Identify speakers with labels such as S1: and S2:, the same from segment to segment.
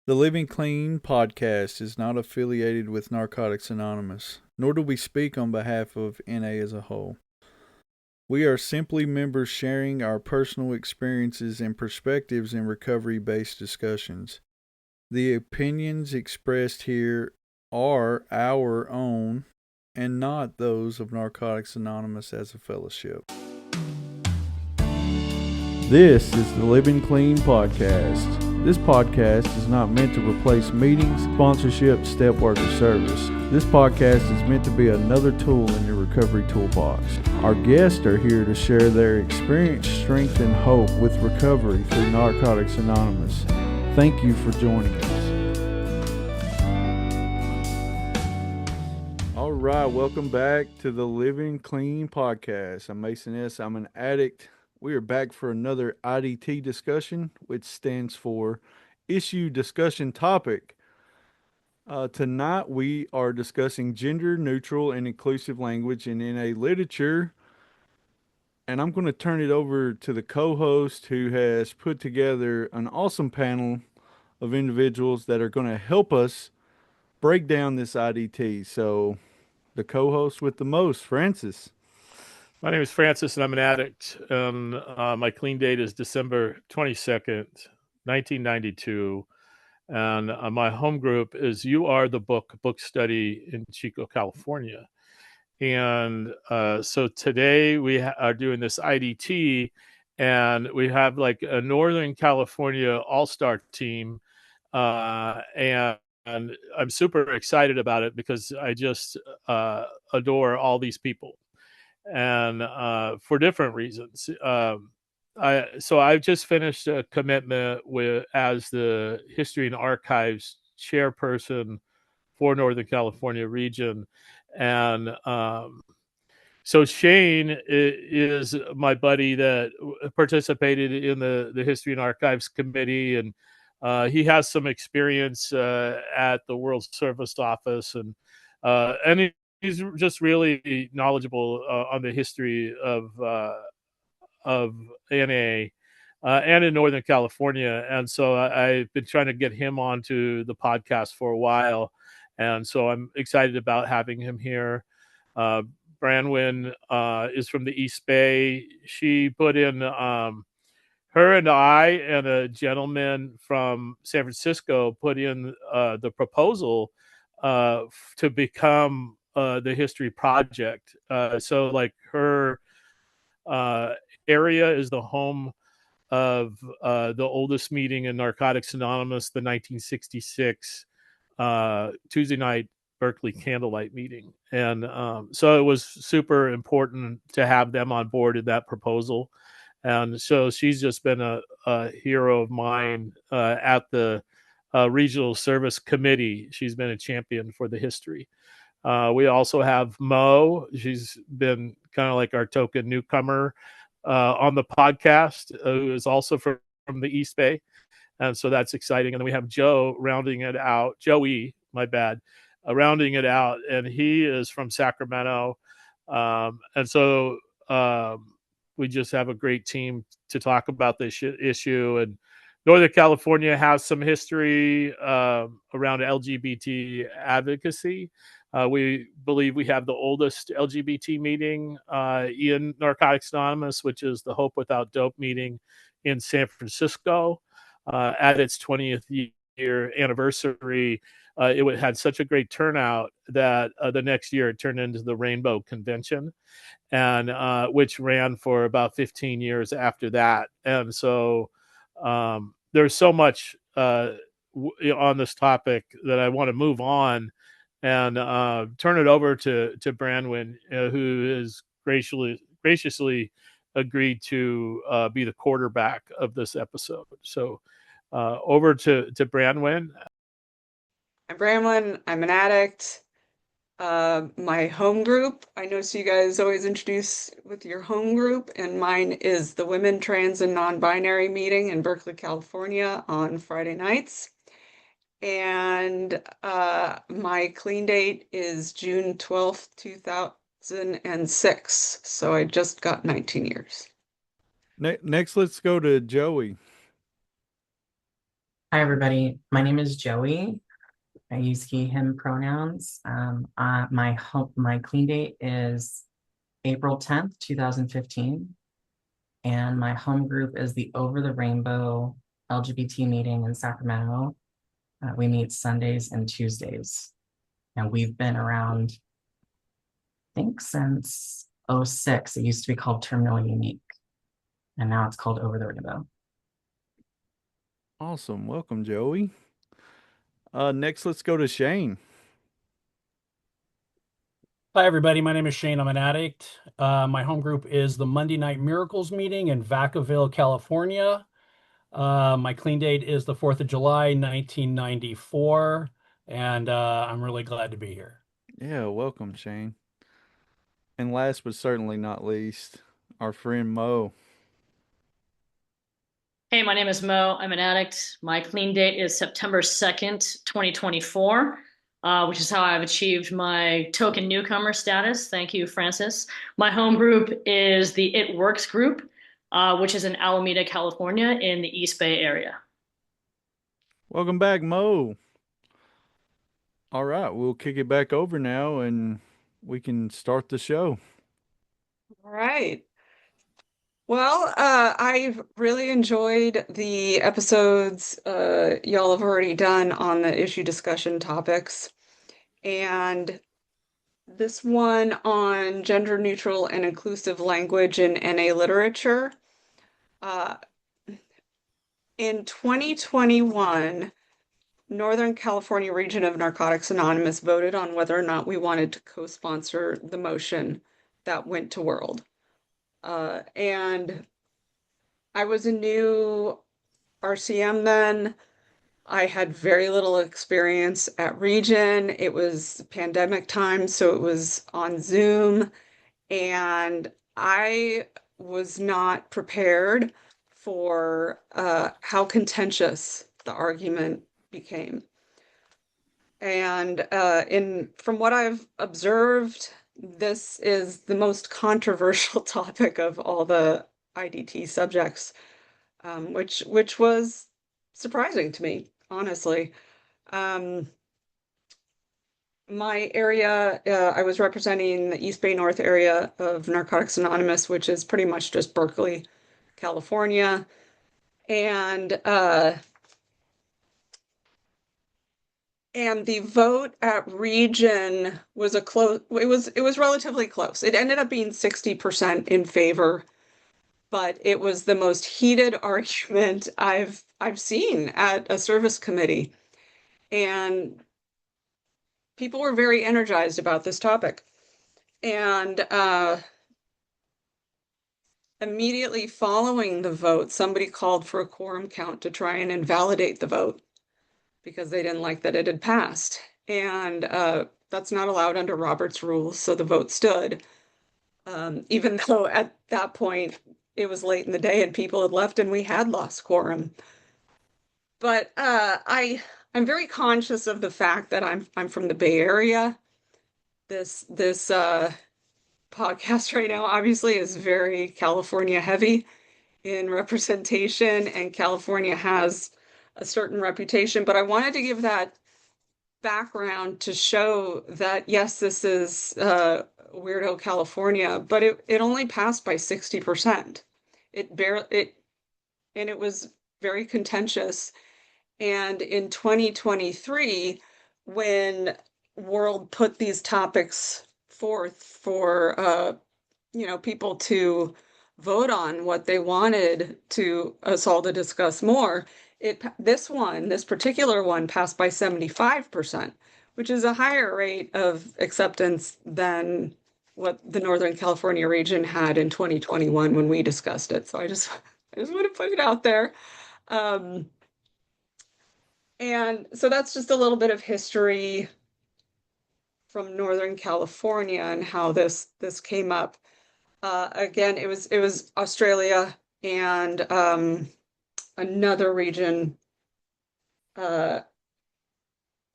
S1: The Living Clean podcast is not affiliated with Narcotics Anonymous, nor do we speak on behalf of NA as a whole. We are simply members sharing our personal experiences and perspectives in recovery based discussions. The opinions expressed here are our own and not those of Narcotics Anonymous as a fellowship. This is the Living Clean podcast. This podcast is not meant to replace meetings, sponsorship, step work, or service. This podcast is meant to be another tool in your recovery toolbox. Our guests are here to share their experience, strength, and hope with recovery through Narcotics Anonymous. Thank you for joining us. All right, welcome back to the Living Clean podcast. I'm Mason S. I'm an addict. We are back for another IDT discussion, which stands for Issue Discussion Topic. Tonight we are discussing gender neutral and inclusive language in NA literature. And I'm going to turn it over to the co-host who has put together an awesome panel of individuals that are going to help us break down this IDT. So the co-host with the most, Francis.
S2: My name is Francis, and I'm an addict. My clean date is December 22nd, 1992. And my home group is You Are the Book study in Chico, California. And so today we are doing this IDT, and we have like a Northern California all-star team. And I'm super excited about it because I just adore all these people, and for different reasons. I've just finished a commitment as the History and Archives chairperson for Northern California region, and so Shane is my buddy that participated in the History and Archives committee, and he has some experience at the World Service Office, and he's just really knowledgeable on the history of NA and in Northern California. And so I've been trying to get him onto the podcast for a while. And so I'm excited about having him here. Branwyn is from the East Bay. She put in, her and I and a gentleman from San Francisco put in the proposal to become the history project. So like her area is the home of the oldest meeting in Narcotics Anonymous, the 1966 Tuesday night Berkeley candlelight meeting. And so it was super important to have them on board in that proposal. And so she's just been a hero of mine at the Regional Service Committee. She's been a champion for the history. We also have Mo. She's been kind of like our token newcomer on the podcast, who is also from the East Bay. And so that's exciting. And then we have Joe rounding it out. Joey, my bad, rounding it out. And he is from Sacramento. And so we just have a great team to talk about this issue. And Northern California has some history around LGBT advocacy. We believe we have the oldest LGBT meeting in Narcotics Anonymous, which is the Hope Without Dope meeting in San Francisco. At its 20th year anniversary, it had such a great turnout that the next year it turned into the Rainbow Convention, and which ran for about 15 years after that. And so there's so much on this topic that I want to move on and turn it over to Branwyn, who is graciously agreed to be the quarterback of this episode. So over to Branwyn.
S3: I'm Branwyn. I'm an addict. My home group, I notice you guys always introduce with your home group, and mine is the Women, Trans, and Non-Binary meeting in Berkeley, California on Friday nights. And my clean date is June 12th, 2006. So I just got 19 years.
S1: Next, let's go to Joey.
S4: Hi, everybody. My name is Joey. I use he, him pronouns. My clean date is April 10th, 2015. And my home group is the Over the Rainbow LGBT meeting in Sacramento. We meet Sundays and Tuesdays. And we've been around, I think, since '06. It used to be called Terminal Unique. And now it's called Over the Rainbow.
S1: Awesome. Welcome, Joey. Next, let's go to Shane.
S5: Hi, everybody. My name is Shane. I'm an addict. My home group is the Monday Night Miracles meeting in Vacaville, California. My clean date is the 4th of July, 1994. And I'm really glad to be here.
S1: Yeah, welcome, Shane. And last but certainly not least, our friend Mo.
S6: Hey, my name is Mo. I'm an addict. My clean date is September 2nd, 2024, which is how I've achieved my token newcomer status. Thank you, Francis. My home group is the It Works group, which is in Alameda, California, in the East Bay area.
S1: Welcome back, Mo. All right, we'll kick it back over now and we can start the show.
S3: All right. Well, I've really enjoyed the episodes y'all have already done on the issue discussion topics. And this one on gender neutral and inclusive language in NA literature. In 2021, Northern California region of Narcotics Anonymous voted on whether or not we wanted to co-sponsor the motion that went to World. And I was a new RCM then. I had very little experience at Region. It was pandemic time, so it was on Zoom, and I was not prepared for how contentious the argument became. And from what I've observed, this is the most controversial topic of all the IDT subjects, which was surprising to me, honestly. My area, I was representing the East Bay North area of Narcotics Anonymous, which is pretty much just Berkeley, California. And the vote at Region was it was relatively close. It ended up being 60% in favor, but it was the most heated argument I've seen at a service committee. And people were very energized about this topic. And immediately following the vote, somebody called for a quorum count to try and invalidate the vote because they didn't like that it had passed. And that's not allowed under Robert's rules, so the vote stood. Even though at that point it was late in the day and people had left and we had lost quorum. But I'm very conscious of the fact that I'm from the Bay Area. This podcast right now obviously is very California heavy in representation, and California has a certain reputation. But I wanted to give that background to show that yes, this is weirdo California, but it only passed by 60%. And it was very contentious. And in 2023, when World put these topics forth for people to vote on what they wanted to us all to discuss more, this particular one passed by 75%, which is a higher rate of acceptance than what the Northern California region had in 2021 when we discussed it. So I just want to put it out there. And so that's just a little bit of history from Northern California and how this came up. Again, it was Australia and another region. It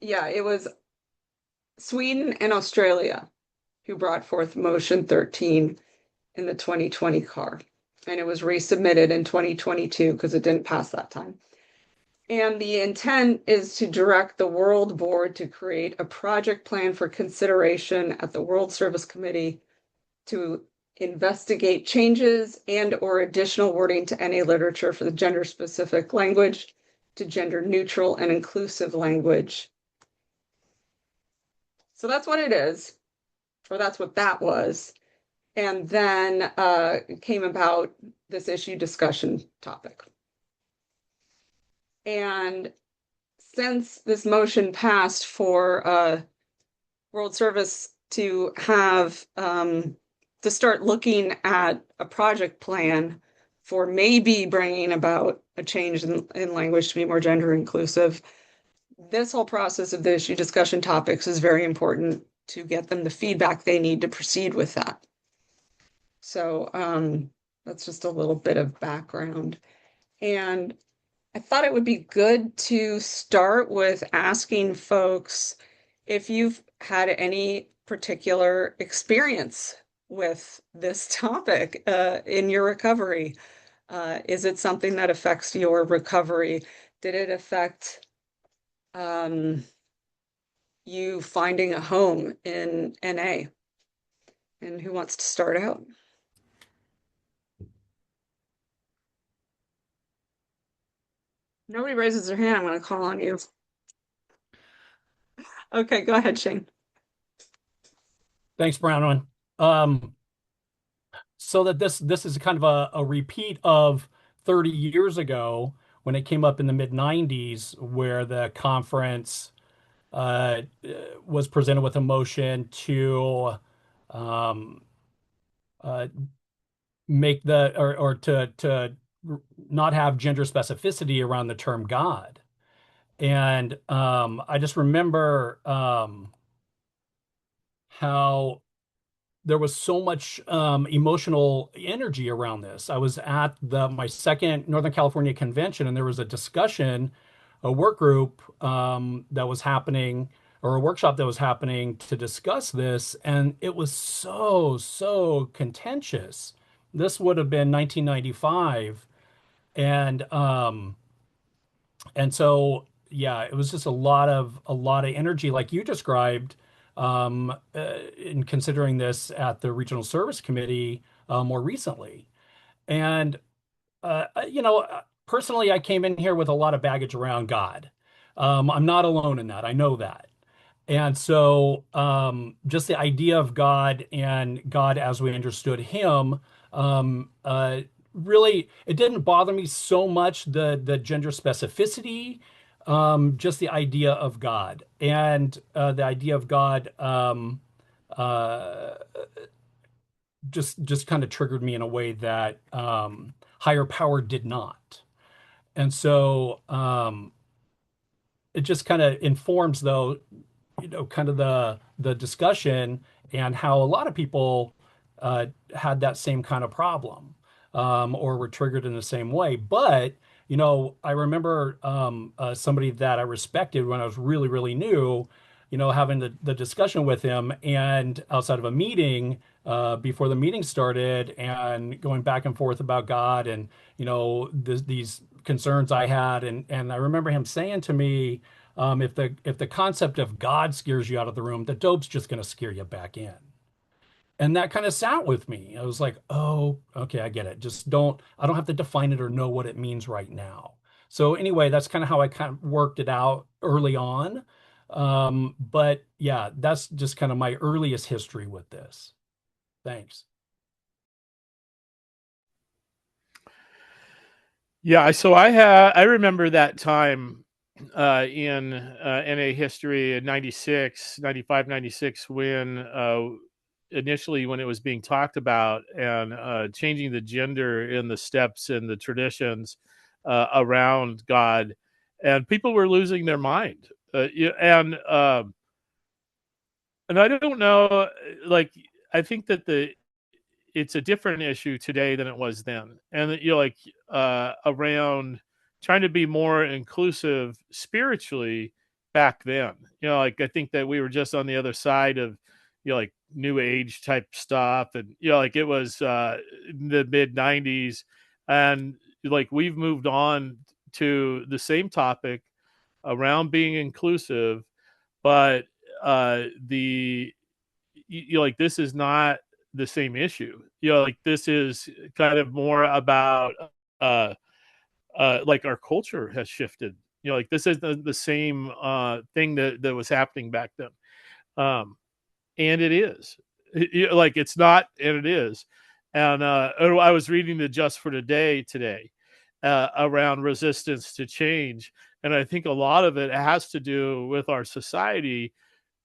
S3: was Sweden and Australia who brought forth motion 13 in the 2020 CAR. And it was resubmitted in 2022 because it didn't pass that time. And the intent is to direct the World Board to create a project plan for consideration at the World Service Committee to investigate changes and or additional wording to any literature for the gender-specific language to gender-neutral and inclusive language. So that's what it is, or that's what that was. And then came about this issue discussion topic. And since this motion passed for World Service to have to start looking at a project plan for maybe bringing about a change in language to be more gender inclusive, this whole process of the issue discussion topics is very important to get them the feedback they need to proceed with that. So that's just a little bit of background. And I thought it would be good to start with asking folks if you've had any particular experience with this topic in your recovery. Is it something that affects your recovery? Did it affect you finding a home in NA? And who wants to start out? Nobody raises their hand. I'm going to call on you. Okay, go ahead, Shane.
S5: Thanks, Brownman. So that this is kind of a repeat of 30 years ago when it came up in the mid-90s, where the conference was presented with a motion to make the or to not have gender specificity around the term God. And I just remember how there was so much emotional energy around this. I was at my second Northern California convention, and there was a discussion, a work group that was happening, or a workshop that was happening to discuss this, and it was so contentious. This would have been 1995, and so yeah, it was just a lot of energy, like you described, in considering this at the Regional Service Committee more recently. And personally, I came in here with a lot of baggage around God. I'm not alone in that. I know that. And so just the idea of God and God as we understood him, really, it didn't bother me so much the gender specificity, just the idea of God. And the idea of God just kind of triggered me in a way that higher power did not. And so it just kind of informs, though, kind of the discussion and how a lot of people had that same kind of problem, or were triggered in the same way. But I remember somebody that I respected when I was really new, having the discussion with him, and outside of a meeting, before the meeting started, and going back and forth about God and these concerns I had, and I remember him saying to me, if the concept of God scares you out of the room, the dope's just going to scare you back in. And that kind of sat with me. I was like, oh, okay, I get it. I don't have to define it or know what it means right now. So anyway, that's kind of how I kind of worked it out early on. But yeah, that's just kind of my earliest history with this. Thanks.
S2: Yeah, so I remember that time in NA history in 96, 95, 96, when initially when it was being talked about, and changing the gender in the steps and the traditions around God, and people were losing their mind. And I don't know, like, I think that it's a different issue today than it was then. And around trying to be more inclusive spiritually back then, like, I think that we were just on the other side of, like, new age type stuff. And, like, it was the mid 90s, and like, we've moved on to the same topic around being inclusive, but the like this is not the same issue. Like this is kind of more about like our culture has shifted. Like this is the same thing that was happening back then, and it is. Like it's not, and it is. And I was reading the Just for Today today around resistance to change, and I think a lot of it has to do with our society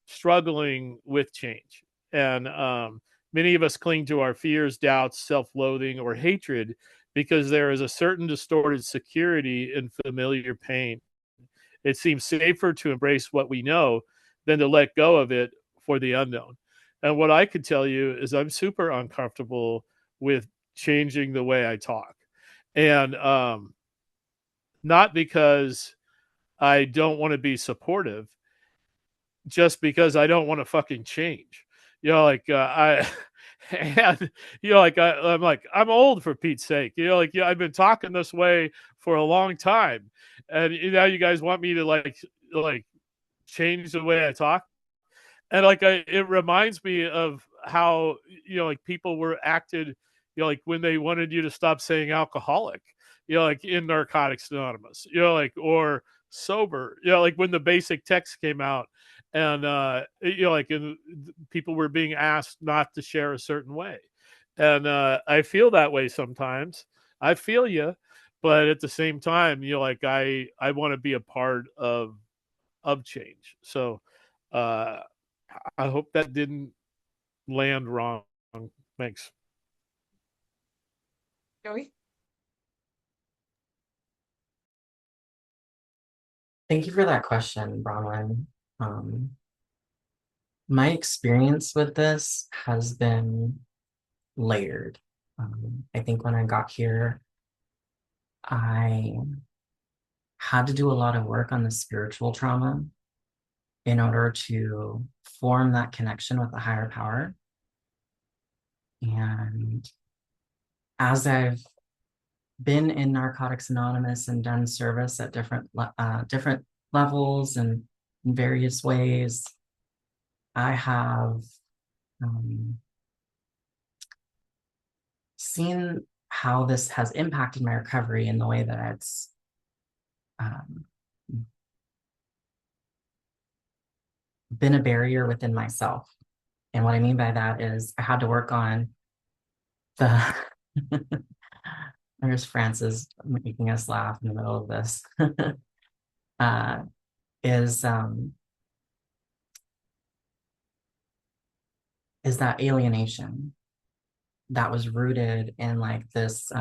S2: struggling with change. And many of us cling to our fears, doubts, self-loathing, or hatred because there is a certain distorted security in familiar pain. It seems safer to embrace what we know than to let go of it for the unknown. And what I could tell you is I'm super uncomfortable with changing the way I talk. And not because I don't want to be supportive, just because I don't want to fucking change. Like I and like I'm like, I'm old, for Pete's sake. Like I've been talking this way for a long time, and now you guys want me to like change the way I talk. And like it reminds me of how like people were acted, like when they wanted you to stop saying alcoholic, like in Narcotics Anonymous, like, or sober, like when the basic text came out, and like people were being asked not to share a certain way. And I feel that way sometimes. I feel you, but at the same time, like I want to be a part of change. So uh I hope that didn't land wrong. Thanks.
S3: Joey?
S4: Thank you for that question, Bronwyn. My experience with this has been layered. I think when I got here, I had to do a lot of work on the spiritual trauma in order to form that connection with the higher power. And as I've been in Narcotics Anonymous and done service at different levels and in various ways, I have seen how this has impacted my recovery in the way that it's been a barrier within myself. And what I mean by that is I had to work on the there's Francis making us laugh in the middle of this. Is that alienation that was rooted in like this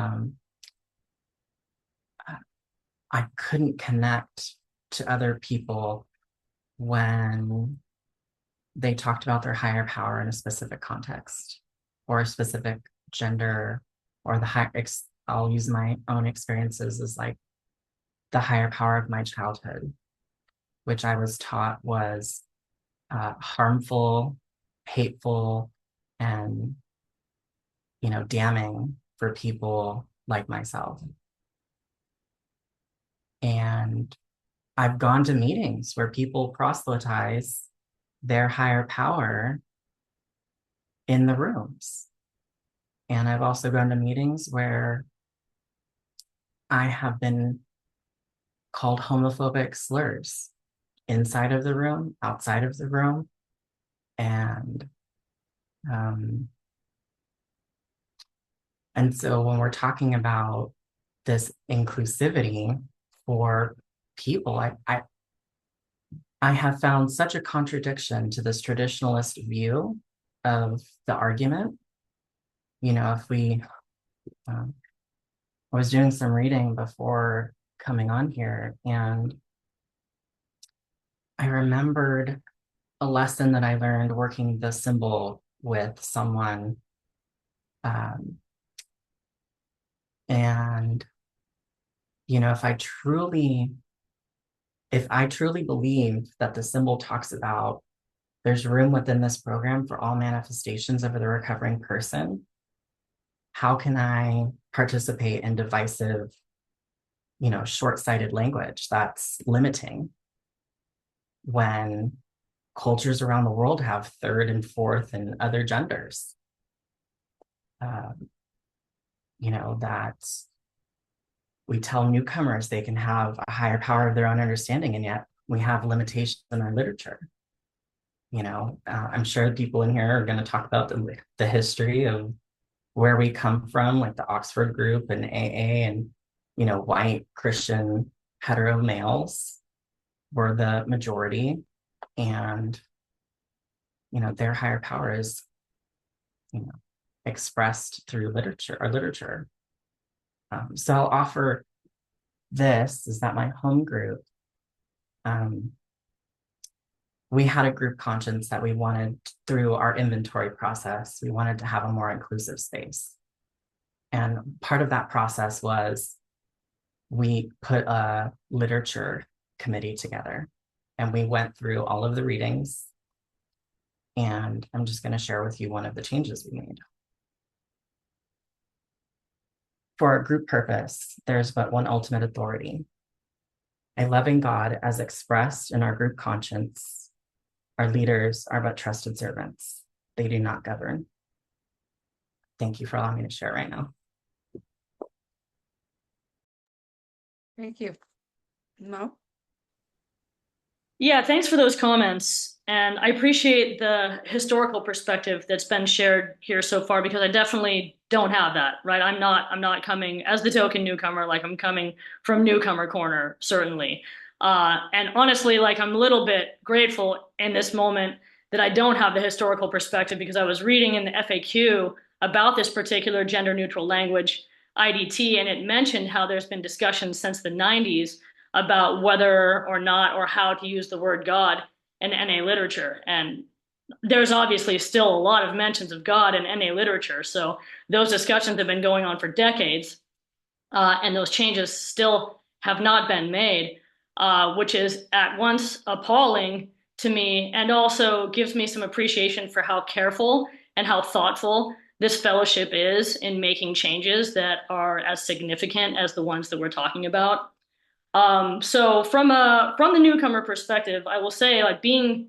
S4: I couldn't connect to other people when they talked about their higher power in a specific context or a specific gender, or I'll use my own experiences as like the higher power of my childhood, which I was taught was harmful, hateful, and damning for people like myself. And I've gone to meetings where people proselytize their higher power in the rooms. And I've also gone to meetings where I have been called homophobic slurs inside of the room, outside of the room. And so when we're talking about this inclusivity for people, I have found such a contradiction to this traditionalist view of the argument. If I was doing some reading before coming on here, and I remembered a lesson that I learned working the symbol with someone. And if I truly believe that the symbol talks about there's room within this program for all manifestations of the recovering person, how can I participate in divisive short-sighted language that's limiting when cultures around the world have third and fourth and other genders. That we tell newcomers they can have a higher power of their own understanding, and yet we have limitations in our literature. I'm sure people in here are going to talk about the history of where we come from, like the Oxford group and AA, and white Christian hetero males were the majority, and their higher power is expressed through literature. So I'll offer this, is that my home group, we had a group conscience that we wanted, through our inventory process, we wanted to have a more inclusive space. And part of that process was we put a literature committee together, and we went through all of the readings. And I'm just going to share with you one of the changes we made. For our group purpose, there's but one ultimate authority: a loving God as expressed in our group conscience. Our leaders are but trusted servants. They do not govern. Thank you for allowing me to share right now.
S3: Thank you. No?
S6: Yeah, thanks for those comments. And I appreciate the historical perspective that's been shared here so far, because I definitely don't have that, right? I'm not coming as the token newcomer, like I'm coming from newcomer corner, certainly. And honestly, like I'm a little bit grateful in this moment that I don't have the historical perspective, because I was reading in the FAQ about this particular gender neutral language, IDT, and it mentioned how there's been discussions since the 90s about whether or not or how to use the word God in NA literature. And there's obviously still a lot of mentions of God in NA literature. So those discussions have been going on for decades, and those changes still have not been made, which is at once appalling to me and also gives me some appreciation for how careful and how thoughtful this fellowship is in making changes that are as significant as the ones that we're talking about. So from the newcomer perspective, I will say, like, being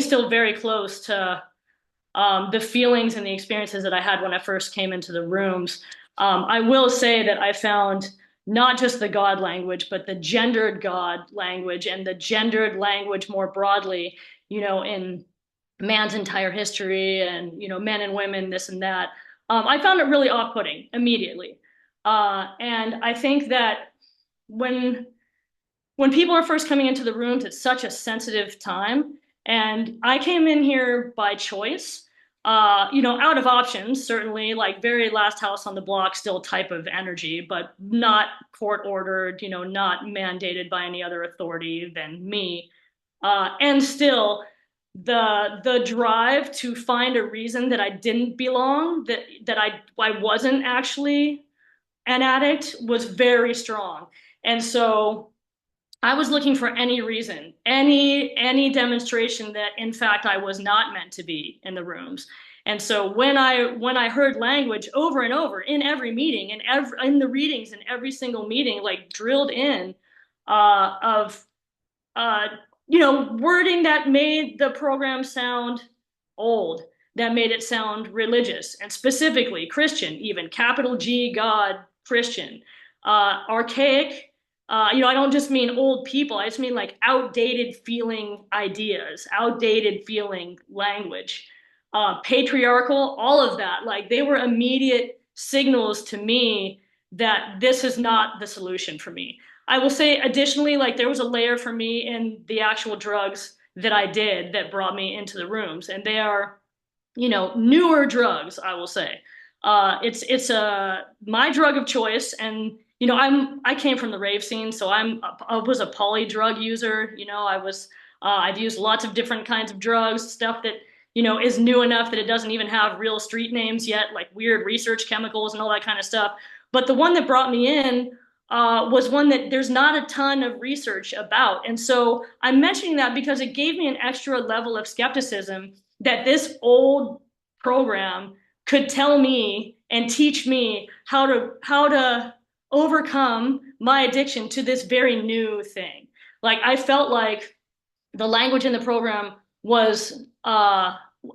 S6: still very close to the feelings and the experiences that I had when I first came into the rooms, I will say that I found not just the God language, but the gendered God language and the gendered language more broadly, in man's entire history and, men and women, this and that. I found it really off-putting immediately. And I think that when people are first coming into the rooms, it's such a sensitive time. And I came in here by choice, out of options, certainly, like very last house on the block still type of energy, but not court ordered, not mandated by any other authority than me. And still the drive to find a reason that I didn't belong, that I wasn't actually an addict, was very strong. And so I was looking for any reason, any demonstration that in fact I was not meant to be in the rooms. And so when I heard language over and over in every meeting and in the readings in every single meeting, like drilled in, of wording that made the program sound old, that made it sound religious, and specifically Christian, even capital G God Christian, archaic. I don't just mean old people. I just mean like outdated feeling ideas, outdated feeling language, patriarchal, all of that. Like, they were immediate signals to me that this is not the solution for me. I will say additionally, like, there was a layer for me in the actual drugs that I did that brought me into the rooms. And they are, newer drugs, I will say. It's my drug of choice. And I came from the rave scene, so I was a poly drug user. I've used lots of different kinds of drugs, stuff that, is new enough that it doesn't even have real street names yet, like weird research chemicals and all that kind of stuff. But the one that brought me in was one that there's not a ton of research about. And so I'm mentioning that because it gave me an extra level of skepticism that this old program could tell me and teach me how to overcome my addiction to this very new thing. Like I felt like the language in the program was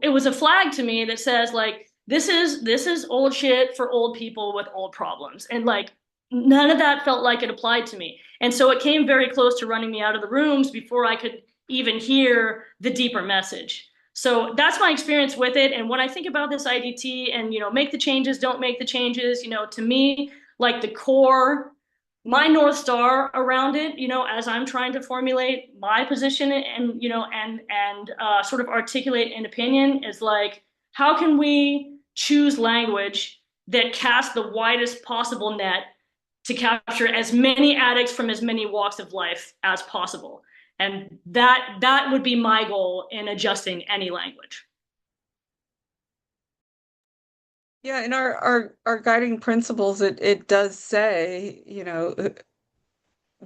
S6: it was a flag to me that says like this is old shit for old people with old problems, and like none of that felt like it applied to me. And so it came very close to running me out of the rooms before I could even hear the deeper message. So that's my experience with it. And when I think about this IDT and, make the changes, don't make the changes, to me, like the core, my North Star around it, as I'm trying to formulate my position and, sort of articulate an opinion is like, how can we choose language that casts the widest possible net to capture as many addicts from as many walks of life as possible? And that would be my goal in adjusting any language.
S3: Yeah, in our guiding principles, it does say,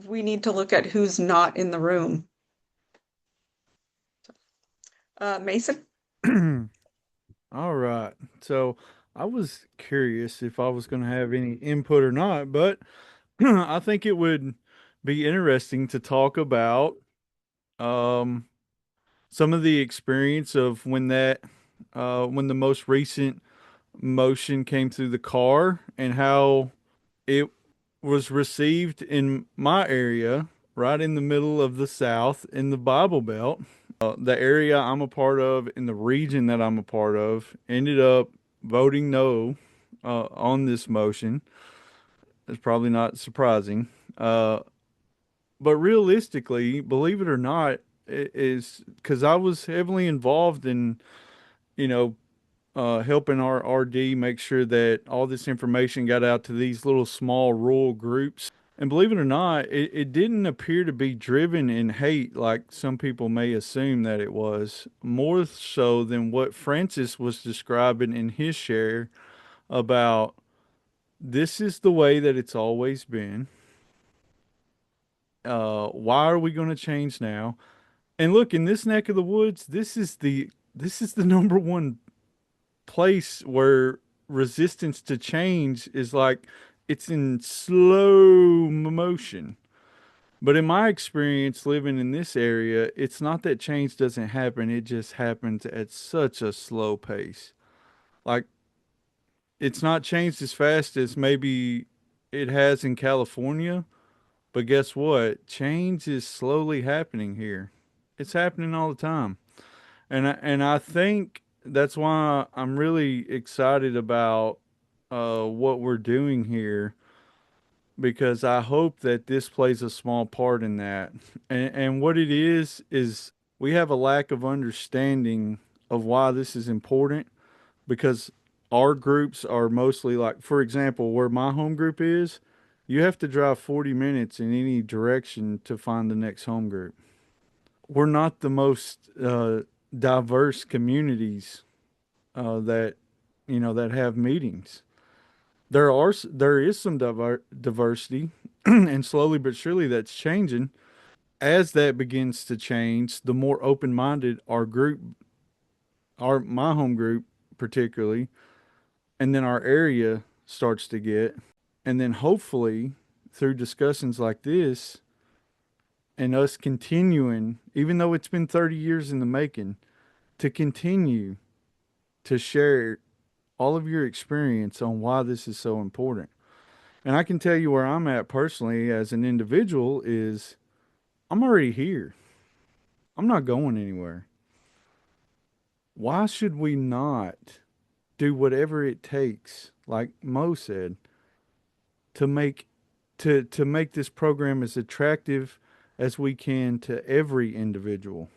S3: we need to look at who's not in the room. Mason?
S1: All right. So I was curious if I was going to have any input or not, but I think it would be interesting to talk about um, some of the experience of when the most recent motion came through the car and how it was received in my area, right in the middle of the South in the Bible Belt. The area I'm a part of, in the region that I'm a part of, ended up voting no on this motion. It's probably not surprising. But realistically, believe it or not, it is because I was heavily involved in, you know, helping our RD make sure that all this information got out to these little small rural groups. And believe it or not, it didn't appear to be driven in hate like some people may assume that it was, more so than what Francis was describing in his share about this is the way that it's always been. Why are we going to change now? And look, in this neck of the woods, this is the number one place where resistance to change is like it's in slow motion. But in my experience living in this area, it's not that change doesn't happen, it just happens at such a slow pace. Like it's not changed as fast as maybe it has in California, but guess what? Change is slowly happening here. It's happening all the time. And I think that's why I'm really excited about what we're doing here because I hope that this plays a small part in that. And what it is we have a lack of understanding of why this is important because our groups are mostly like, for example, where my home group is, you have to drive 40 minutes in any direction to find the next home group. We're not the most diverse communities that that have meetings. There is some diversity, and slowly but surely that's changing. As that begins to change, the more open minded our group, our my home group particularly, and then our area starts to get, and then hopefully through discussions like this and us continuing, even though it's been 30 years in the making, to continue to share all of your experience on why this is so important. And I can tell you where I'm at personally as an individual is I'm already here. I'm not going anywhere. Why should we not do whatever it takes, like Mo said, to make to make this program as attractive as we can to every individual?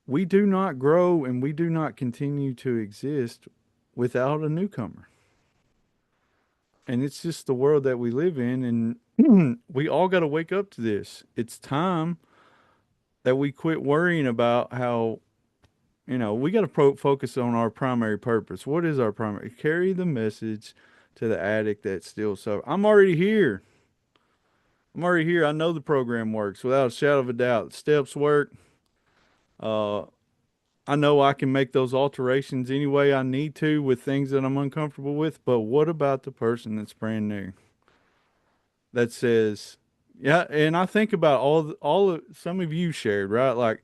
S1: We do not grow and we do not continue to exist without a newcomer. And it's just the world that we live in. And we all got to wake up to this. It's time that we quit worrying about how, we got to focus on our primary purpose. What is our primary? Carry the message to the addict that's still suffering. I'm already here. I know the program works without a shadow of a doubt. The steps work. Uh, I know I can make those alterations any way I need to with things that I'm uncomfortable with, but what about the person that's brand new that says, yeah, and I think about all of some of you shared, right? Like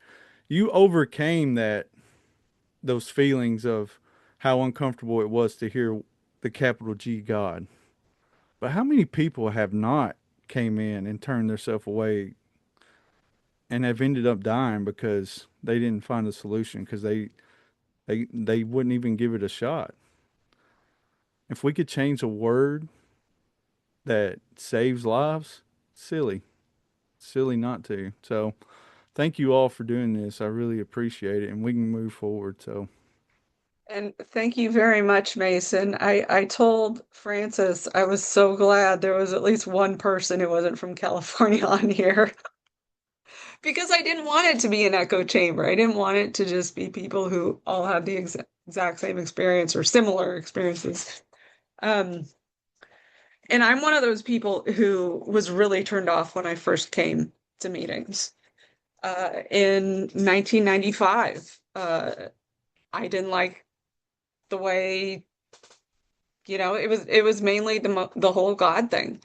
S1: you overcame those feelings of how uncomfortable it was to hear the capital G God. But how many people have not came in and turned themselves away and have ended up dying because they didn't find a solution because they wouldn't even give it a shot. If we could change a word that saves lives, silly, silly not to. So, thank you all for doing this. I really appreciate it, and we can move forward. So,
S3: And thank you very much, Mason. I told Francis I was so glad there was at least one person who wasn't from California on here because I didn't want it to be an echo chamber. I didn't want it to just be people who all had the exact same experience or similar experiences. Um, and I'm one of those people who was really turned off when I first came to meetings. In 1995, I didn't like the way, it was mainly the whole God thing,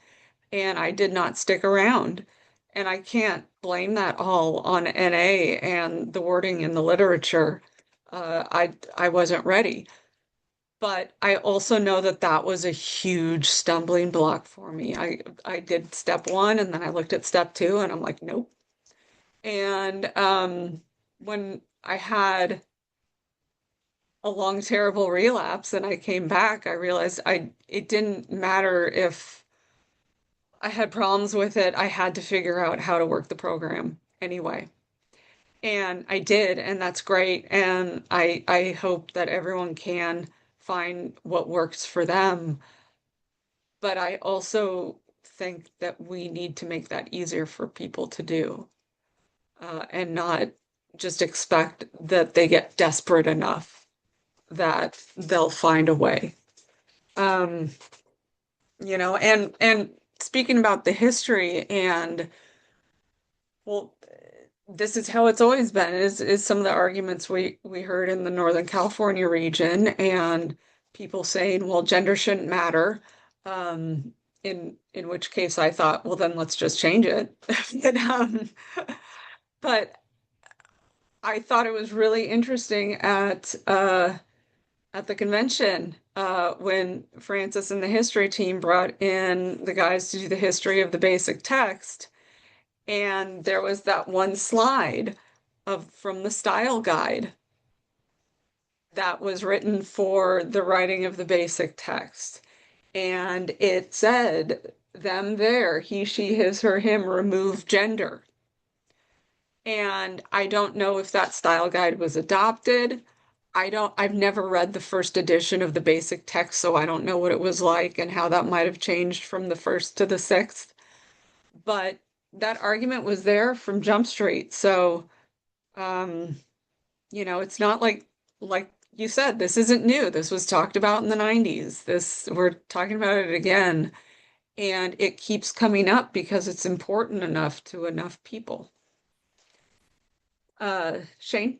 S3: and I did not stick around. And I can't blame that all on NA and the wording in the literature. I wasn't ready. But I also know that that was a huge stumbling block for me. I did step one and then I looked at step two and I'm like, nope. And when I had a long, terrible relapse and I came back, I realized it didn't matter if I had problems with it. I had to figure out how to work the program anyway. And I did, and that's great. And I hope that everyone can find what works for them. But I also think that we need to make that easier for people to do, and not just expect that they get desperate enough that they'll find a way. Um, and speaking about the history and well, this is how it's always been, is some of the arguments we heard in the Northern California region and people saying, well, gender shouldn't matter. In which case I thought, well, then let's just change it. And, but I thought it was really interesting at the convention, when Francis and the history team brought in the guys to do the history of the basic text. And there was that one slide from the style guide that was written for the writing of the basic text. And it said, them there, he, she, his, her, him, remove gender. And I don't know if that style guide was adopted. I've never read the first edition of the basic text, so I don't know what it was like and how that might have changed from the first to the sixth. But that argument was there from Jump Street. So, it's not like you said, this isn't new. This was talked about in the 90s. We're talking about it again, and it keeps coming up because it's important enough to enough people. Shane?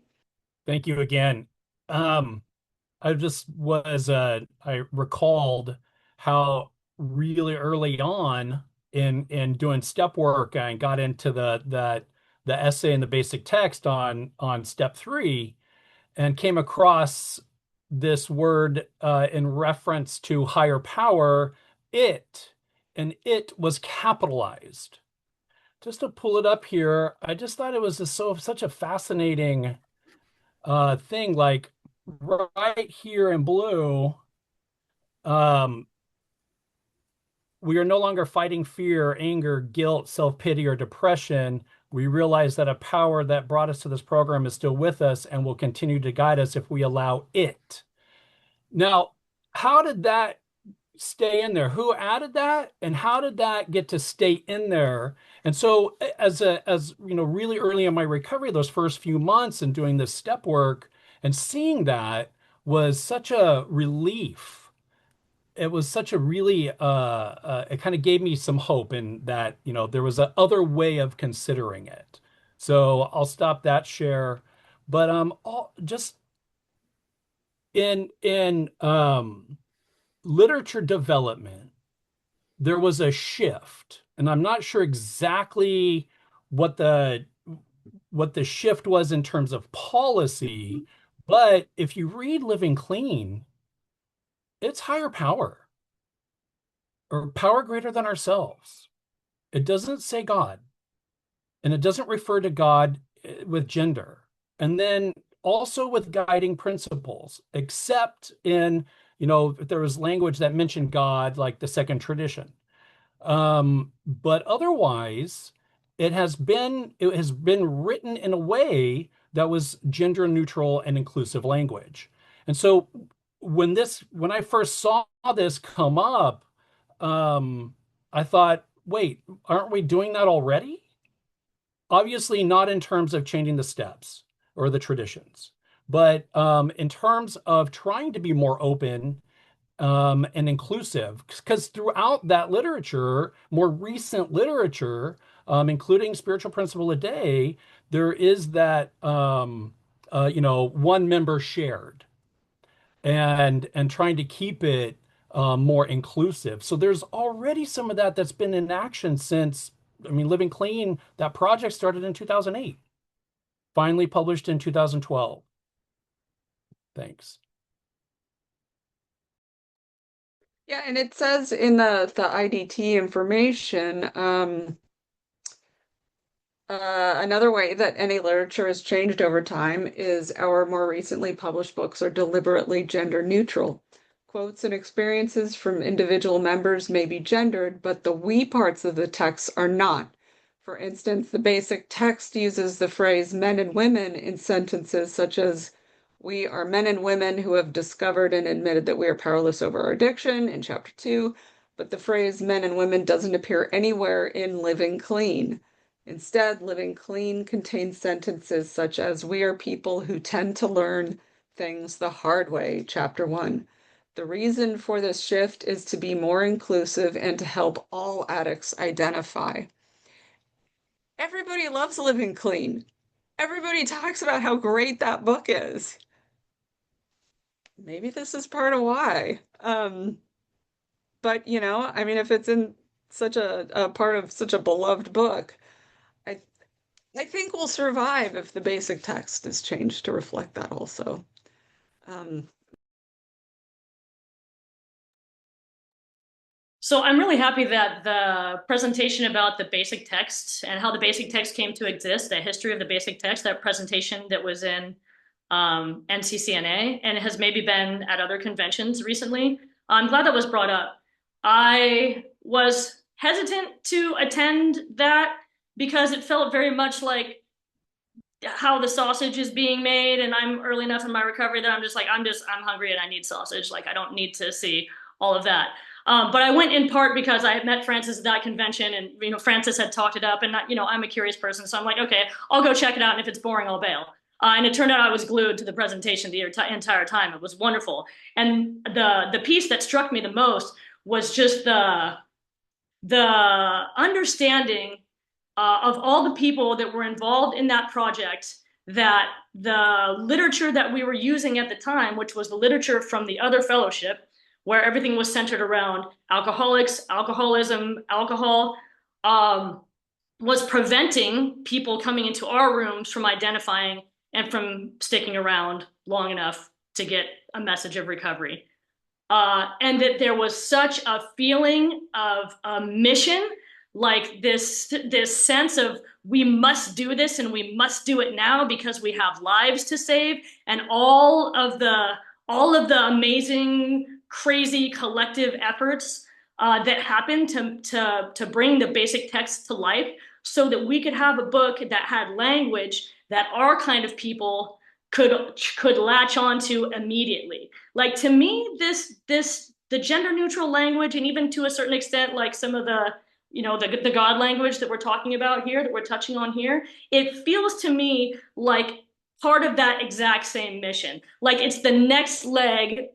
S5: Thank you again. I just I recalled how really early on in doing step work, I got into the essay and the basic text on step 3 and came across this word in reference to higher power, it, and it was capitalized. Just to pull it up here, I just thought it was such a fascinating thing. Like right here in blue, we are no longer fighting fear, anger, guilt, self-pity, or depression. We realize that a power that brought us to this program is still with us and will continue to guide us if we allow it. Now, how did that stay in there? Who added that, and how did that get to stay in there? And so, as really early in my recovery, those first few months and doing this step work and seeing that was such a relief. It was such a really it kind of gave me some hope in that there was a other way of considering it. So I'll stop that share. But just in literature development, there was a shift, and I'm not sure exactly what the shift was in terms of policy, but if you read Living Clean, it's higher power or power greater than ourselves. It doesn't say God, and it doesn't refer to God with gender. And then also with guiding principles, except in, if there was language that mentioned God, like the second tradition. But otherwise, it has been written in a way that was gender neutral and inclusive language. And so when I first saw this come up, I thought, wait, aren't we doing that already? Obviously not in terms of changing the steps or the traditions, but in terms of trying to be more open and inclusive, because throughout that literature, more recent literature, including Spiritual Principle a Day, there is that one member shared, and trying to keep it more inclusive. So there's already some of that that's been in action since, Living Clean, that project started in 2008, finally published in 2012. Thanks.
S3: Yeah, and it says in the IDT information, another way that any literature has changed over time is our more recently published books are deliberately gender neutral. Quotes and experiences from individual members may be gendered, but the we parts of the text are not. For instance, the basic text uses the phrase men and women in sentences such as, we are men and women who have discovered and admitted that we are powerless over our addiction in chapter 2, but the phrase men and women doesn't appear anywhere in Living Clean. Instead, Living Clean contains sentences such as, we are people who tend to learn things the hard way, chapter 1. The reason for this shift is to be more inclusive and to help all addicts identify. Everybody loves Living Clean. Everybody talks about how great that book is. Maybe this is part of why. But if it's in such a part of such a beloved book, I think we'll survive if the basic text is changed to reflect that also.
S6: So I'm really happy that the presentation about the basic text and how the basic text came to exist, the history of the basic text, that presentation that was in NCCNA and it has maybe been at other conventions recently. I'm glad that was brought up. I was hesitant to attend that because it felt very much like how the sausage is being made, and I'm early enough in my recovery that I'm hungry and I need sausage. Like, I don't need to see all of that. But I went in part because I had met Francis at that convention, and Francis had talked it up, and I'm a curious person, so I'm like, okay, I'll go check it out, and if it's boring, I'll bail. And it turned out I was glued to the presentation the entire time. It was wonderful. And the piece that struck me the most was just the understanding of all the people that were involved in that project, that the literature that we were using at the time, which was the literature from the other fellowship, where everything was centered around alcoholics, alcoholism, alcohol, was preventing people coming into our rooms from identifying and from sticking around long enough to get a message of recovery. And that there was such a feeling of a mission, like this sense of we must do this and we must do it now because we have lives to save, and all of the amazing, crazy collective efforts that happened to bring the basic text to life, so that we could have a book that had language that our kind of people could latch onto immediately. Like, to me, the gender neutral language, and even to a certain extent, like some of the God language that we're talking about here, that we're touching on here, it feels to me like part of that exact same mission. Like, it's the next leg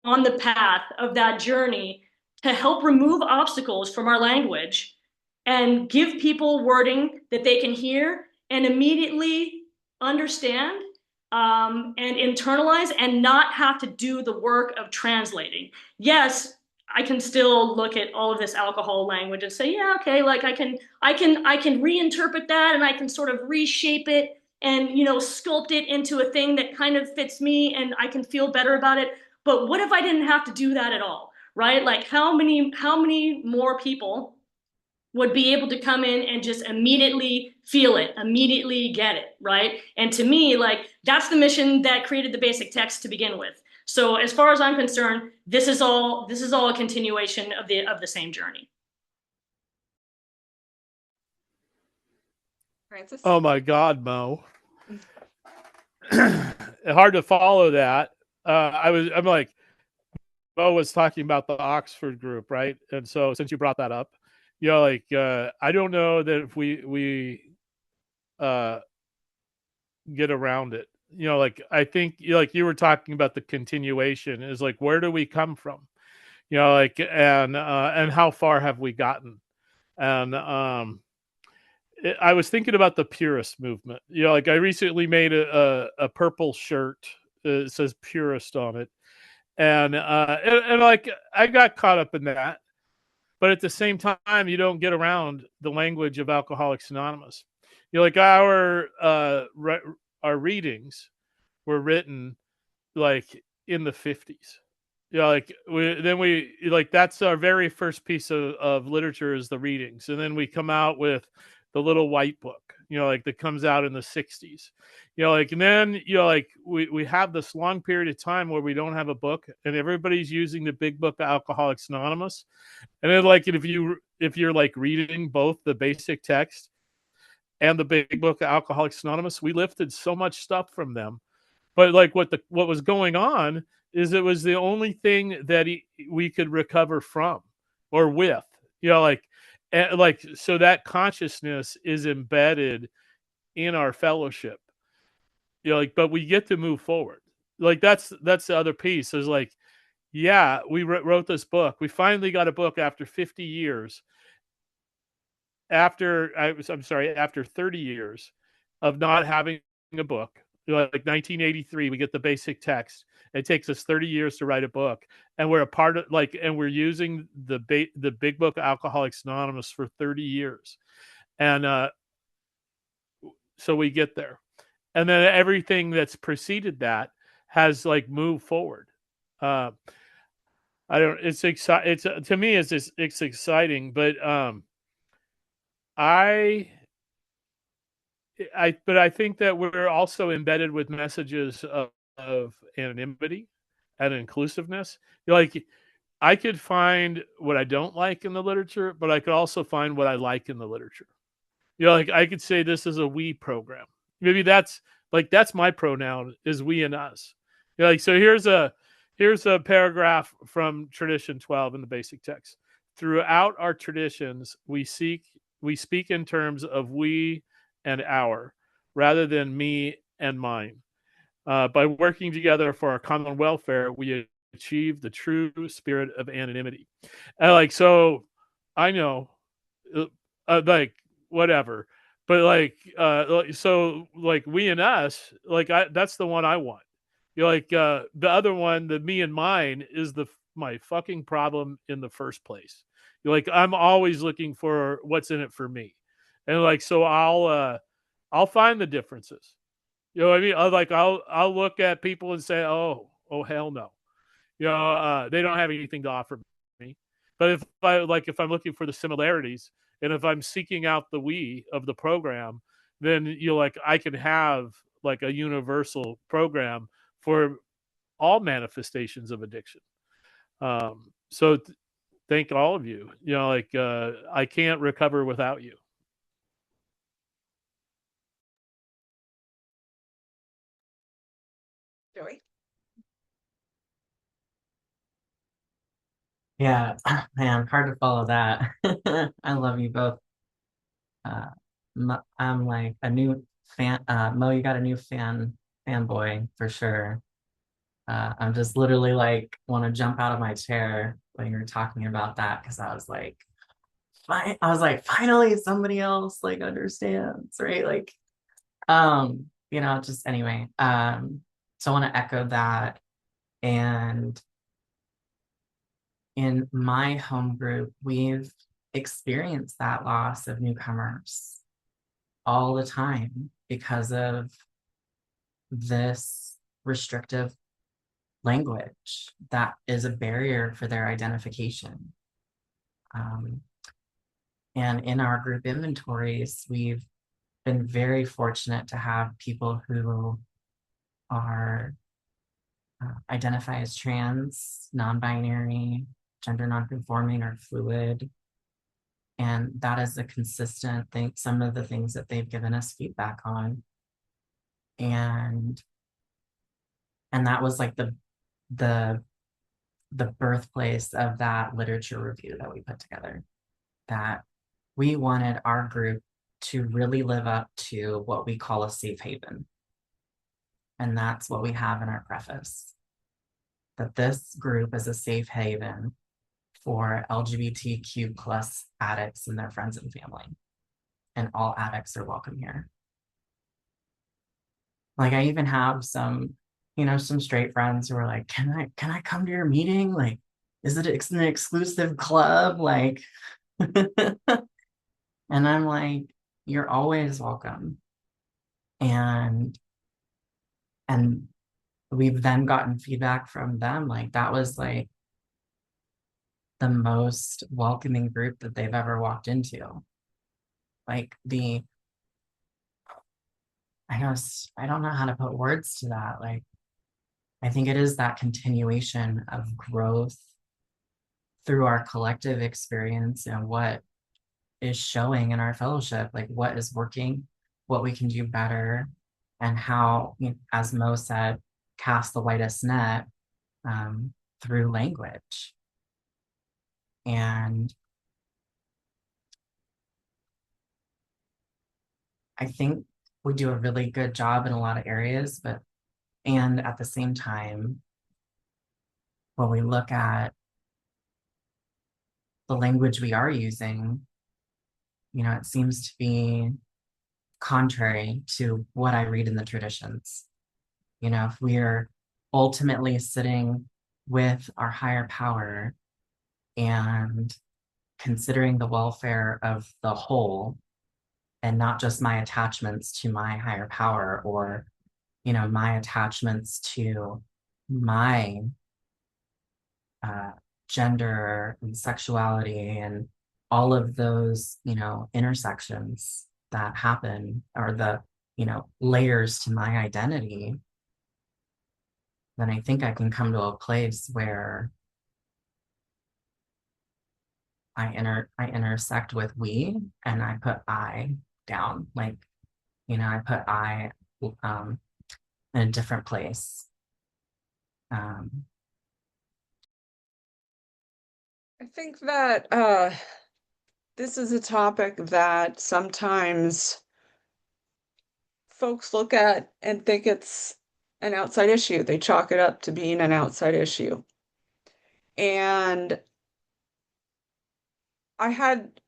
S6: on the path of that journey to help remove obstacles from our language and give people wording that they can hear and immediately understand, and internalize and not have to do the work of translating. Yes, I can still look at all of this alcohol language and say, yeah, okay, like I can reinterpret that, and I can sort of reshape it and, you know, sculpt it into a thing that kind of fits me and I can feel better about it. But what if I didn't have to do that at all, right? Like how many more people would be able to come in and just immediately feel it, immediately get it, right? And to me, like, that's the mission that created the basic text to begin with. So as far as I'm concerned, this is all a continuation of the same journey.
S3: Francis?
S2: Oh my God, Mo. Hard to follow that. I'm like, Mo was talking about the Oxford group, right? And so since you brought that up, you know, like I don't know that if we get around it. You know, like I think like you were talking about the continuation is like, where do we come from? You know, like and how far have we gotten? And I was thinking about the purist movement. You know, like I recently made a purple shirt. It says purist on it. And like I got caught up in that. But at the same time, you don't get around the language of Alcoholics Anonymous. You know, like our readings were written like in the 50s. You know, like we like that's our very first piece of literature is the readings, and then we come out with the little white book, you know, like that comes out in the 60s. You know, like and then you know, like we have this long period of time where we don't have a book, and everybody's using the big book of Alcoholics Anonymous. And then like if you're like reading both the basic text and the big book of Alcoholics Anonymous, we lifted so much stuff from them. But like what was going on is it was the only thing that we could recover from or with, you know, like so that consciousness is embedded in our fellowship, you know, like but we get to move forward. Like that's the other piece is like, yeah, we wrote this book. We finally got a book after 50 years. After 30 years of not having a book. Like 1983, we get the basic text. It takes us 30 years to write a book, and we're a part of and we're using the big book of Alcoholics Anonymous for 30 years, and so we get there, and then everything that's preceded that has like moved forward. I don't. It's exciting. It's to me, it's exciting, but but I think that we're also embedded with messages of anonymity and inclusiveness. Like I could find what I don't like in the literature, but I could also find what I like in the literature. You know, like I could say this is a we program. Maybe that's my pronoun is we and us. You know, like so here's a paragraph from tradition 12 in the basic text. Throughout our traditions, we speak in terms of we and our rather than me and mine. By working together for our common welfare, we achieve the true spirit of anonymity. And like, so I know, like, whatever, but so like we and us, like, that's the one I want. You know, like, the other one, the me and mine, is my fucking problem in the first place. You're like, I'm always looking for what's in it for me. And like, so I'll find the differences. You know what I mean? I'll look at people and say, oh hell no. You know, they don't have anything to offer me. But if I'm looking for the similarities, and if I'm seeking out the we of the program, then you know, like I can have like a universal program for all manifestations of addiction. So thank all of you. You know, like I can't recover without you.
S3: Joey?
S4: Yeah, man, hard to follow that. I love you both. I'm like a new fan. Mo, you got a new fanboy for sure. I'm just literally like want to jump out of my chair when you're talking about that because I was like, finally somebody else like understands, right? Like, just anyway. So I want to echo that. And in my home group, we've experienced that loss of newcomers all the time because of this restrictive language that is a barrier for their identification. And in our group inventories, we've been very fortunate to have people who are identify as trans, non-binary, gender non-conforming, or fluid. And that is a consistent thing, some of the things that they've given us feedback on. And that was like the birthplace of that literature review that we put together, that we wanted our group to really live up to what we call a safe haven. And that's what we have in our preface, that this group is a safe haven for LGBTQ plus addicts and their friends and family. And all addicts are welcome here. Like, I even have some straight friends who are like, can I come to your meeting? Like, is it an exclusive club? Like, and I'm like, you're always welcome. And we've then gotten feedback from them. Like, that was like the most welcoming group that they've ever walked into. Like I don't know how to put words to that. Like, I think it is that continuation of growth through our collective experience and what is showing in our fellowship, like what is working, what we can do better, and how, as Mo said, cast the widest net through language. And I think we do a really good job in a lot of areas, and at the same time, when we look at the language we are using, it seems to be contrary to what I read in the traditions. If we're ultimately sitting with our higher power and considering the welfare of the whole and not just my attachments to my higher power, or my attachments to my gender and sexuality and all of those intersections that happen, or the layers to my identity, then I think I can come to a place where I intersect with we, and I put I down. Like, I put I in a different place.
S3: I think that this is a topic that sometimes folks look at and think it's an outside issue. They chalk it up to being an outside issue. And I had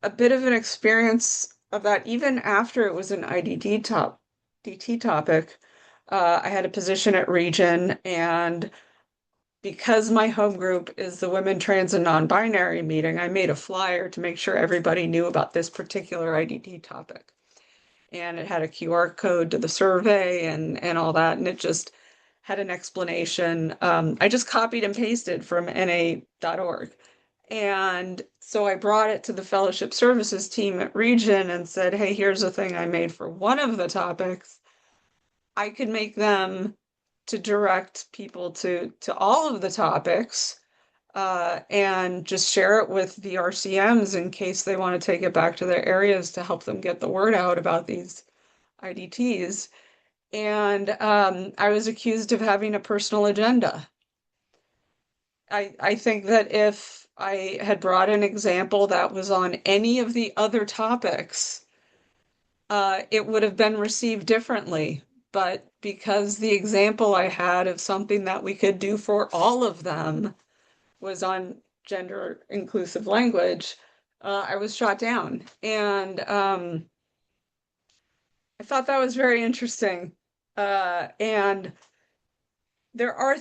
S3: a bit of an experience of that even after it was an DT topic. I had a position at Region, and because my home group is the Women, Trans, and Non-Binary meeting, I made a flyer to make sure everybody knew about this particular IDT topic. And it had a QR code to the survey and all that, and it just had an explanation. I just copied and pasted from na.org. And so I brought it to the fellowship services team at Region and said, hey, here's a thing I made for one of the topics. I could make them to direct people to all of the topics, and just share it with the RCMs in case they want to take it back to their areas to help them get the word out about these IDTs. And I was accused of having a personal agenda. I think that if I had brought an example that was on any of the other topics, it would have been received differently. But because the example I had of something that we could do for all of them was on gender inclusive language, I was shot down. And I thought that was very interesting. And there are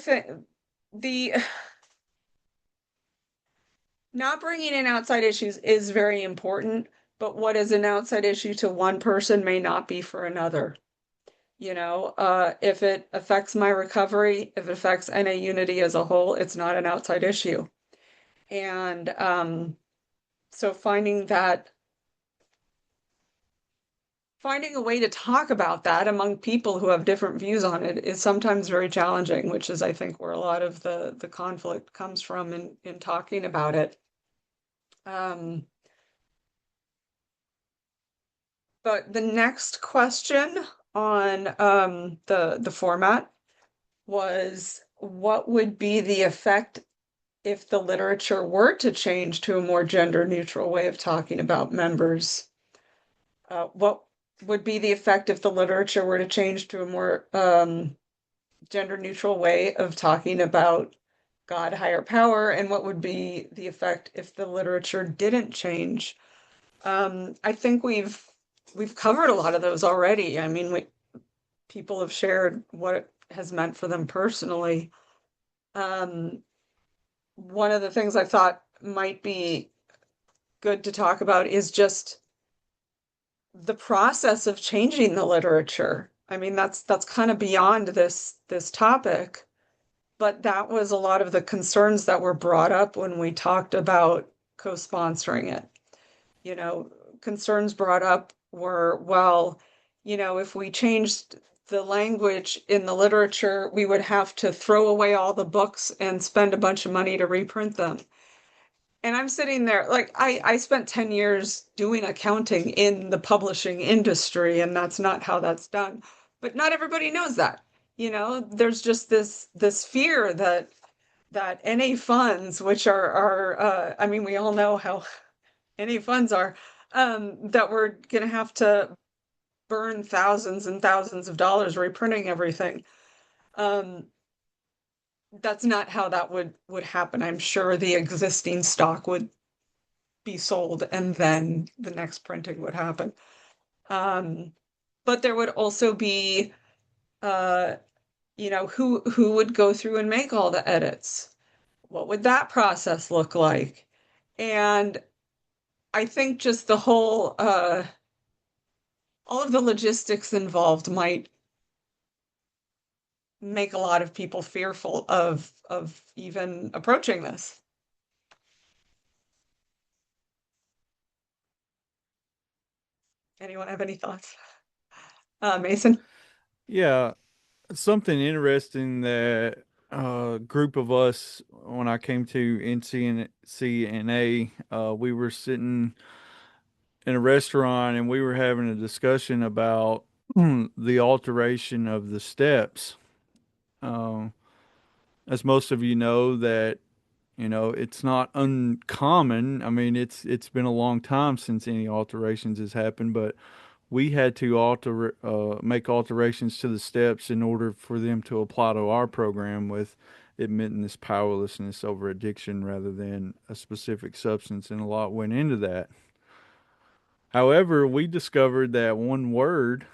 S3: the not bringing in outside issues is very important, but what is an outside issue to one person may not be for another. If it affects my recovery, if it affects NA Unity as a whole, it's not an outside issue. And so finding a way to talk about that among people who have different views on it is sometimes very challenging, which is, I think, where a lot of the conflict comes from in talking about it. But the next question on the format was, what would be the effect if the literature were to change to a more gender neutral way of talking about members? What would be the effect if the literature were to change to a more gender neutral way of talking about God, higher power, and what would be the effect if the literature didn't change? I think we've covered a lot of those already. I mean, people have shared what it has meant for them personally. One of the things I thought might be good to talk about is just the process of changing the literature. I mean, that's kind of beyond this topic, but that was a lot of the concerns that were brought up when we talked about co-sponsoring it. Concerns brought up were, well, if we changed the language in the literature, we would have to throw away all the books and spend a bunch of money to reprint them. And I'm sitting there, like, I spent 10 years doing accounting in the publishing industry, and that's not how that's done. But not everybody knows that. There's just this fear that NA funds, which are I mean, we all know how NA funds are, that we're gonna have to burn thousands and thousands of dollars reprinting everything. That's not how that would happen. I'm sure the existing stock would be sold and then the next printing would happen. But there would also be, who would go through and make all the edits? What would that process look like? And I think just the whole, all of the logistics involved might make a lot of people fearful of even approaching this. Anyone have any thoughts? Mason?
S1: Yeah, something interesting that a group of us, when I came to NCNA, we were sitting in a restaurant and we were having a discussion about the alteration of the steps. Um, as most of you know, that it's not uncommon. I mean, it's been a long time since any alterations has happened, but we had to make alterations to the steps in order for them to apply to our program with admitting this powerlessness over addiction rather than a specific substance, and a lot went into that. However, we discovered that one word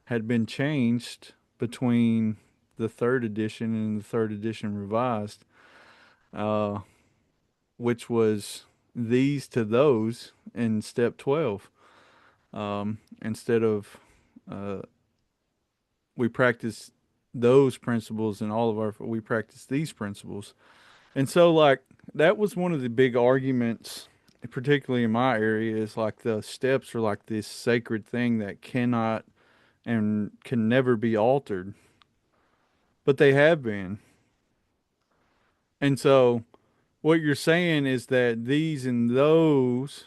S1: had been changed between the third edition and the third edition revised, uh, which was these to those in step 12. Instead of uh, we practice those principles in all of we practice these principles. And so, like, that was one of the big arguments, particularly in my area, is like the steps are like this sacred thing that cannot and can never be altered, but they have been. And so, what you're saying is that these and those,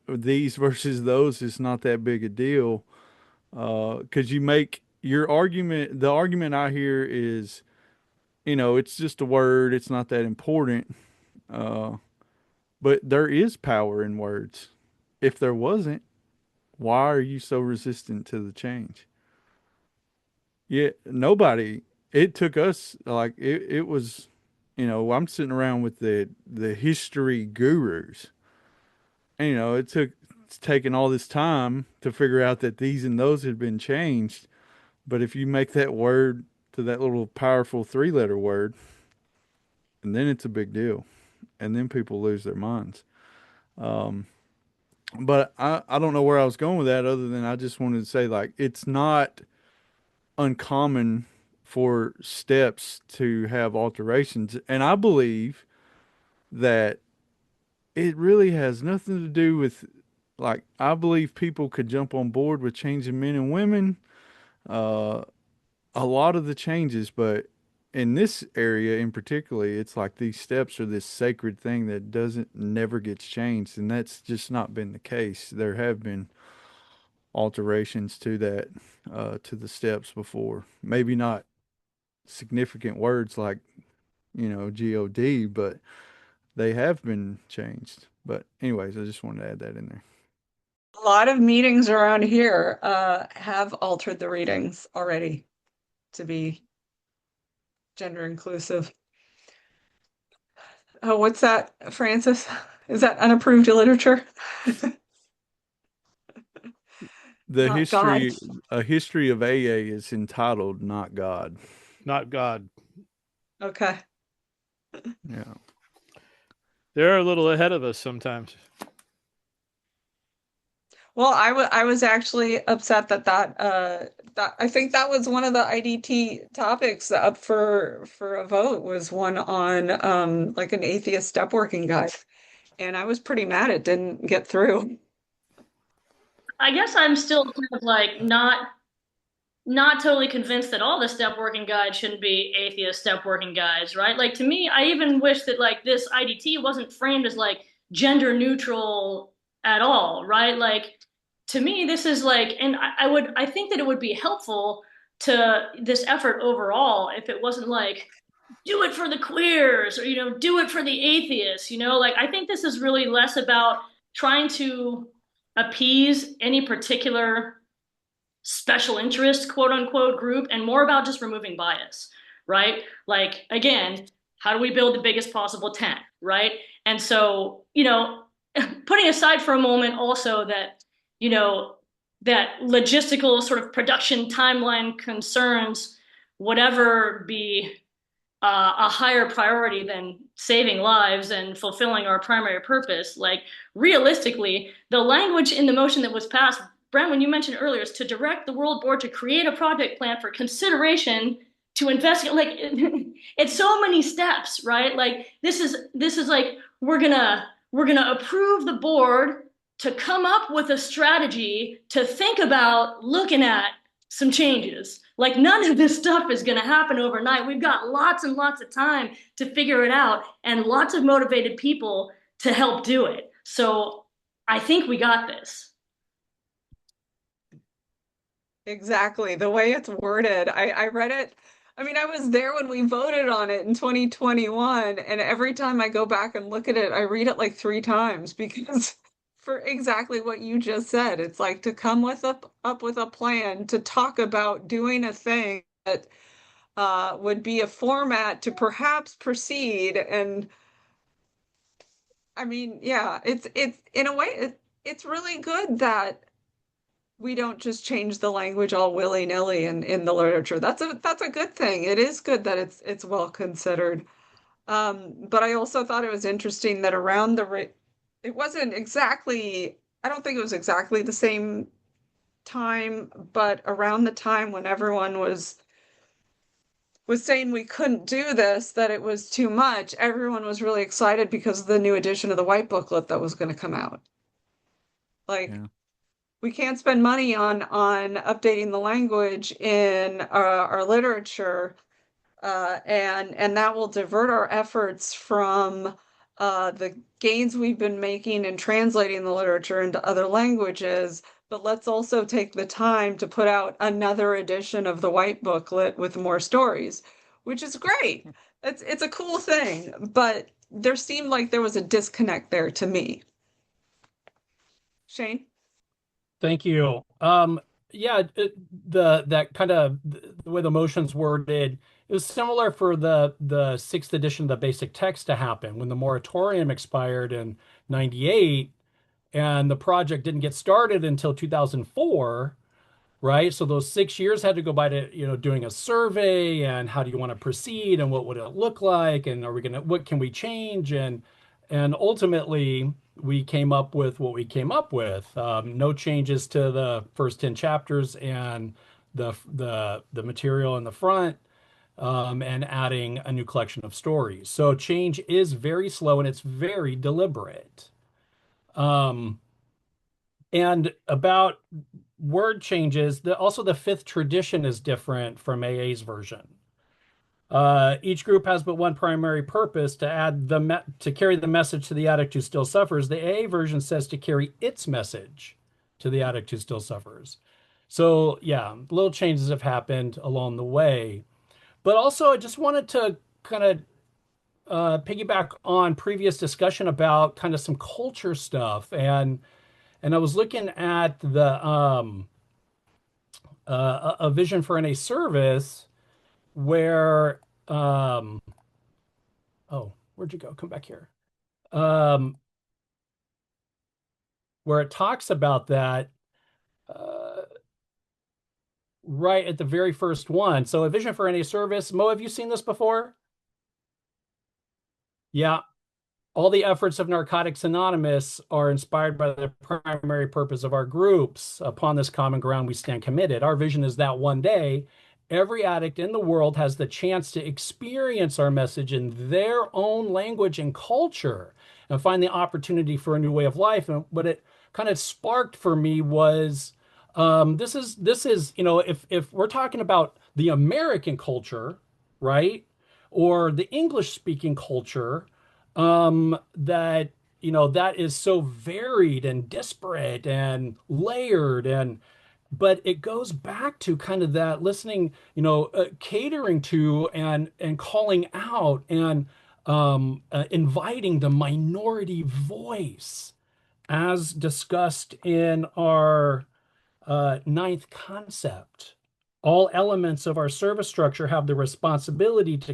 S1: these versus those, is not that big a deal, because you make your argument. The argument I hear is, it's just a word. It's not that important. Uh, but there is power in words. If there wasn't, why are you so resistant to the change? Yeah, nobody. It took us like it was, I'm sitting around with the history gurus. And, it took it's taken all this time to figure out that these and those had been changed. But if you make that word to that little powerful 3-letter word, and then it's a big deal, and then people lose their minds. Um, but I don't know where I was going with that, other than I just wanted to say, like, it's not uncommon for steps to have alterations, and I believe that it really has nothing to do with, like, I believe people could jump on board with changing men and women, uh, a lot of the changes, but in this area in particular, it's like these steps are this sacred thing that doesn't never gets changed, and that's just not been the case. There have been alterations to that, to the steps before. Maybe not significant words like, God, but they have been changed. But anyways, I just wanted to add that in there.
S3: A lot of meetings around here have altered the readings already to be gender inclusive. Oh, what's that, Francis? Is that unapproved literature?
S1: The
S3: Not
S1: history,
S3: God.
S1: a history of AA is entitled "Not God."
S2: Not God.
S3: Okay.
S1: Yeah.
S2: They're a little ahead of us sometimes.
S3: Well, I was actually upset that I think that was one of the IDT topics up for a vote, was one on like an atheist step working guide. And I was pretty mad it didn't get through.
S6: I guess I'm still kind of like not totally convinced that all the step working guides shouldn't be atheist step working guides, right? Like to me, I even wish that like this IDT wasn't framed as like gender neutral at all, right? Like to me, this is like, and I think that it would be helpful to this effort overall if it wasn't like do it for the queers, or do it for the atheists. Like I think this is really less about trying to appease any particular special interest, quote unquote, group, and more about just removing bias, right? Like, again, how do we build the biggest possible tent, right? And so, putting aside for a moment also that, that logistical sort of production timeline concerns, whatever be a higher priority than saving lives and fulfilling our primary purpose. Like realistically, the language in the motion that was passed, Brent, when you mentioned earlier, is to direct the World Board to create a project plan for consideration to investigate. Like it's so many steps, right? Like this is like we're gonna approve the board to come up with a strategy to think about looking at some changes. Like none of this stuff is going to happen overnight. We've got lots and lots of time to figure it out and lots of motivated people to help do it. So I think we got this.
S3: Exactly. The way it's worded. I read it. I mean, I was there when we voted on it in 2021, and every time I go back and look at it, I read it like 3 times because for exactly what you just said. It's like to come up with a plan to talk about doing a thing that would be a format to perhaps proceed. And I mean, yeah, it's in a way it's really good that we don't just change the language all willy-nilly in the literature. That's a good thing. It is good that it's well considered. But I also thought it was interesting that around it wasn't exactly, I don't think it was exactly the same time, but around the time when everyone was saying we couldn't do this, that it was too much, everyone was really excited because of the new edition of the white booklet that was going to come out. Like,
S1: Yeah.
S3: we can't spend money on updating the language in our literature, and that will divert our efforts from the gains we've been making in translating the literature into other languages. But let's also take the time to put out another edition of the white booklet with more stories, which is great. It's a cool thing, but there seemed like there was a disconnect there to me. Shane?
S5: Thank you. Yeah, that kind of the way the motion's worded is similar for the sixth edition of the basic text to happen when the moratorium expired in '98, and the project didn't get started until 2004, right? So those 6 years had to go by to, doing a survey and how do you want to proceed and what would it look like and what can we change? And ultimately we came up with what we came up with. No changes to the first 10 chapters and the material in the front, and adding a new collection of stories. So change is very slow and it's very deliberate. Um, and about word changes, also the fifth tradition is different from AA's version. Each group has but one primary purpose to to carry the message to the addict who still suffers. The AA version says to carry its message to the addict who still suffers. So yeah, little changes have happened along the way. But also, I just wanted to kind of piggyback on previous discussion about kind of some culture stuff, and I was looking at the a vision for NA service where oh, where'd you go? Come back here. Um, where it talks about that uh, right at the very first one. So a vision for NA service. Mo, have you seen this before? Yeah. All the efforts of Narcotics Anonymous are inspired by the primary purpose of our groups. Upon this common ground, we stand committed. Our vision is that one day, every addict in the world has the chance to experience our message in their own language and culture and find the opportunity for a new way of life. And what it kind of sparked for me was this is if we're talking about the American culture, right, or the English speaking culture, that that is so varied and disparate and layered, and but it goes back to kind of that listening, catering to and calling out and inviting the minority voice as discussed in our ninth concept. All elements of our service structure have the responsibility to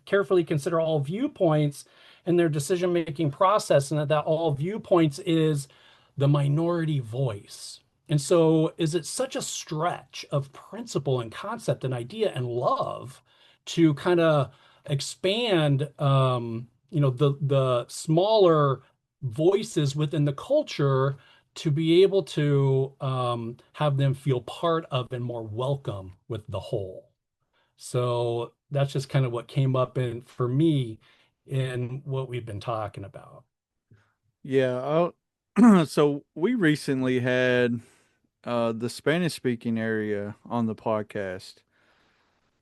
S5: carefully consider all viewpoints in their decision-making process, and that all viewpoints is the minority voice. And so, is it such a stretch of principle and concept and idea and love to kind of expand, the smaller voices within the culture to be able to have them feel part of and more welcome with the whole. So that's just kind of what came up in for me in what we've been talking about.
S1: Yeah. So we recently had the Spanish speaking area on the podcast,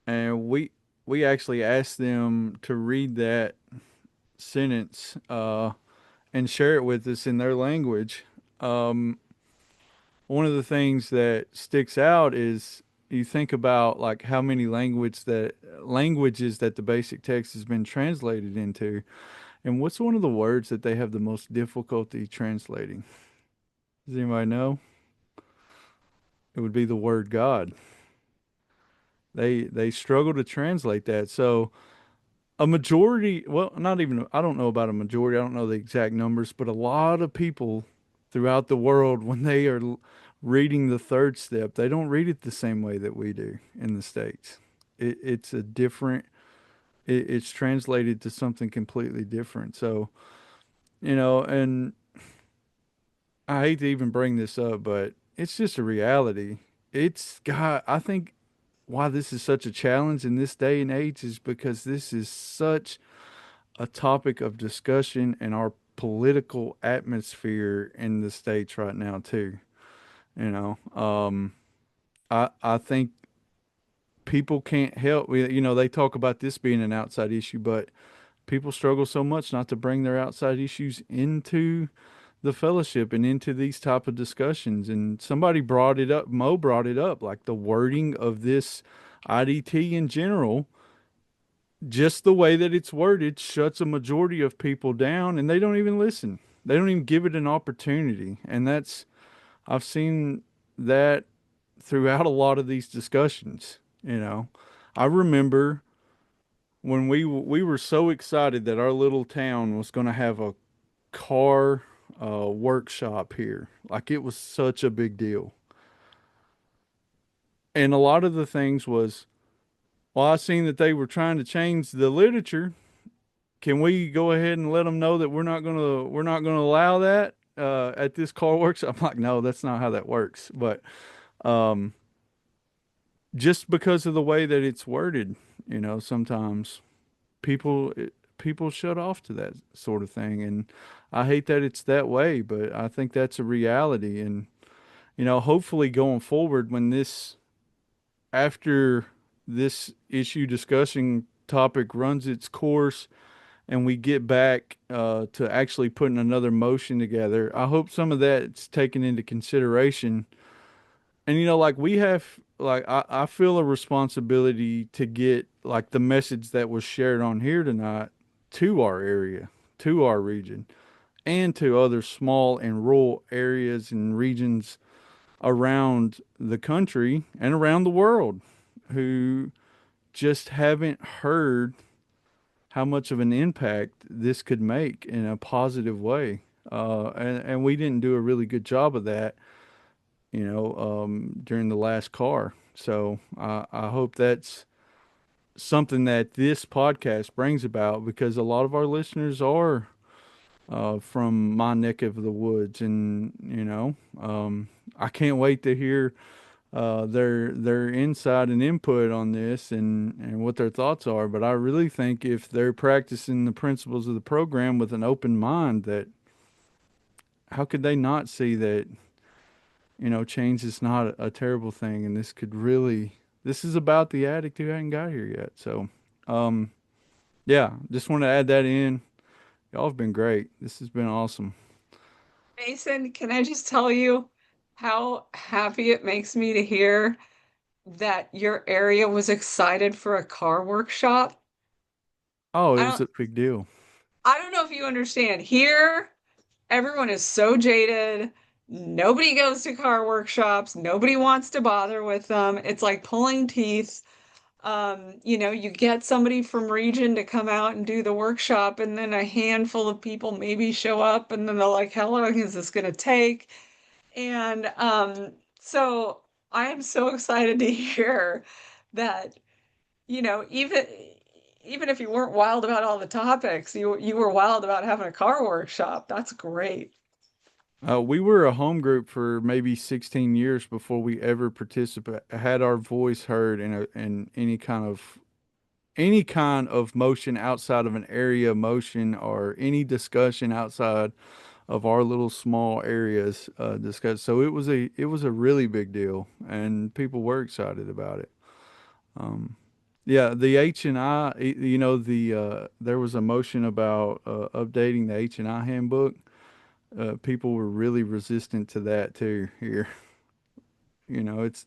S1: and we actually asked them to read that sentence and share it with us in their language. Um, One of the things that sticks out is you think about like how many languages that the basic text has been translated into, and what's one of the words that they have the most difficulty translating? Does anybody know? It would be the word God. They struggle to translate that. So a majority, well, not even, I don't know about a majority, I don't know the exact numbers, but a lot of people throughout the world, when they are reading the third step, they don't read it the same way that we do in the States. It's a different, it's translated to something completely different. So, and I hate to even bring this up, but it's just a reality. I think why this is such a challenge in this day and age is because this is such a topic of discussion in our political atmosphere in the States right now too. You know, I think people can't help. They talk about this being an outside issue, but people struggle so much not to bring their outside issues into the fellowship and into these type of discussions. And somebody brought it up. Mo brought it up, like the wording of this IDT in general. Just the way that it's worded shuts a majority of people down, and they don't even listen. They don't even give it an opportunity. And I've seen that throughout a lot of these discussions. I remember when we were so excited that our little town was going to have a car workshop here. Like, it was such a big deal. And a lot of the things was, well, I seen that they were trying to change the literature. Can we go ahead and let them know that we're not gonna allow that at this car workshop? I'm like, no, that's not how that works. But um, just because of the way that it's worded, sometimes people shut off to that sort of thing, and I hate that it's that way, but I think that's a reality. And hopefully going forward, when this after this issue discussion topic runs its course and we get back to actually putting another motion together, I hope some of that's taken into consideration. And like we have, like I feel a responsibility to get like the message that was shared on here tonight to our area, to our region, and to other small and rural areas and regions around the country and around the world who just haven't heard how much of an impact this could make in a positive way. And we didn't do a really good job of that, during the last car. So I hope that's something that this podcast brings about, because a lot of our listeners are from my neck of the woods, and I can't wait to hear their insight and input on this, and what their thoughts are. But I really think if they're practicing the principles of the program with an open mind, that how could they not see that change is not a terrible thing, and this is about the addict who hadn't got here yet. So, yeah, just want to add that in. Y'all have been great. This has been awesome.
S3: Mason, can I just tell you how happy it makes me to hear that your area was excited for a car workshop?
S1: Oh, it
S3: I
S1: was
S3: don't
S1: a big deal.
S3: I don't know if you understand. Here, everyone is so jaded. Nobody goes to car workshops. Nobody wants to bother with them. It's like pulling teeth. You get somebody from region to come out and do the workshop, and then a handful of people maybe show up, and then they're like, how long is this going to take? And so I am so excited to hear that, even if you weren't wild about all the topics, you were wild about having a car workshop. That's great.
S1: We were a home group for maybe 16 years before we ever had our voice heard in any kind of motion outside of an area motion, or any discussion outside of our little small areas discussed. So it was a really big deal, and people were excited about it. Um, yeah, the H&I, there was a motion about updating the H&I handbook. People were really resistant to that too here. It's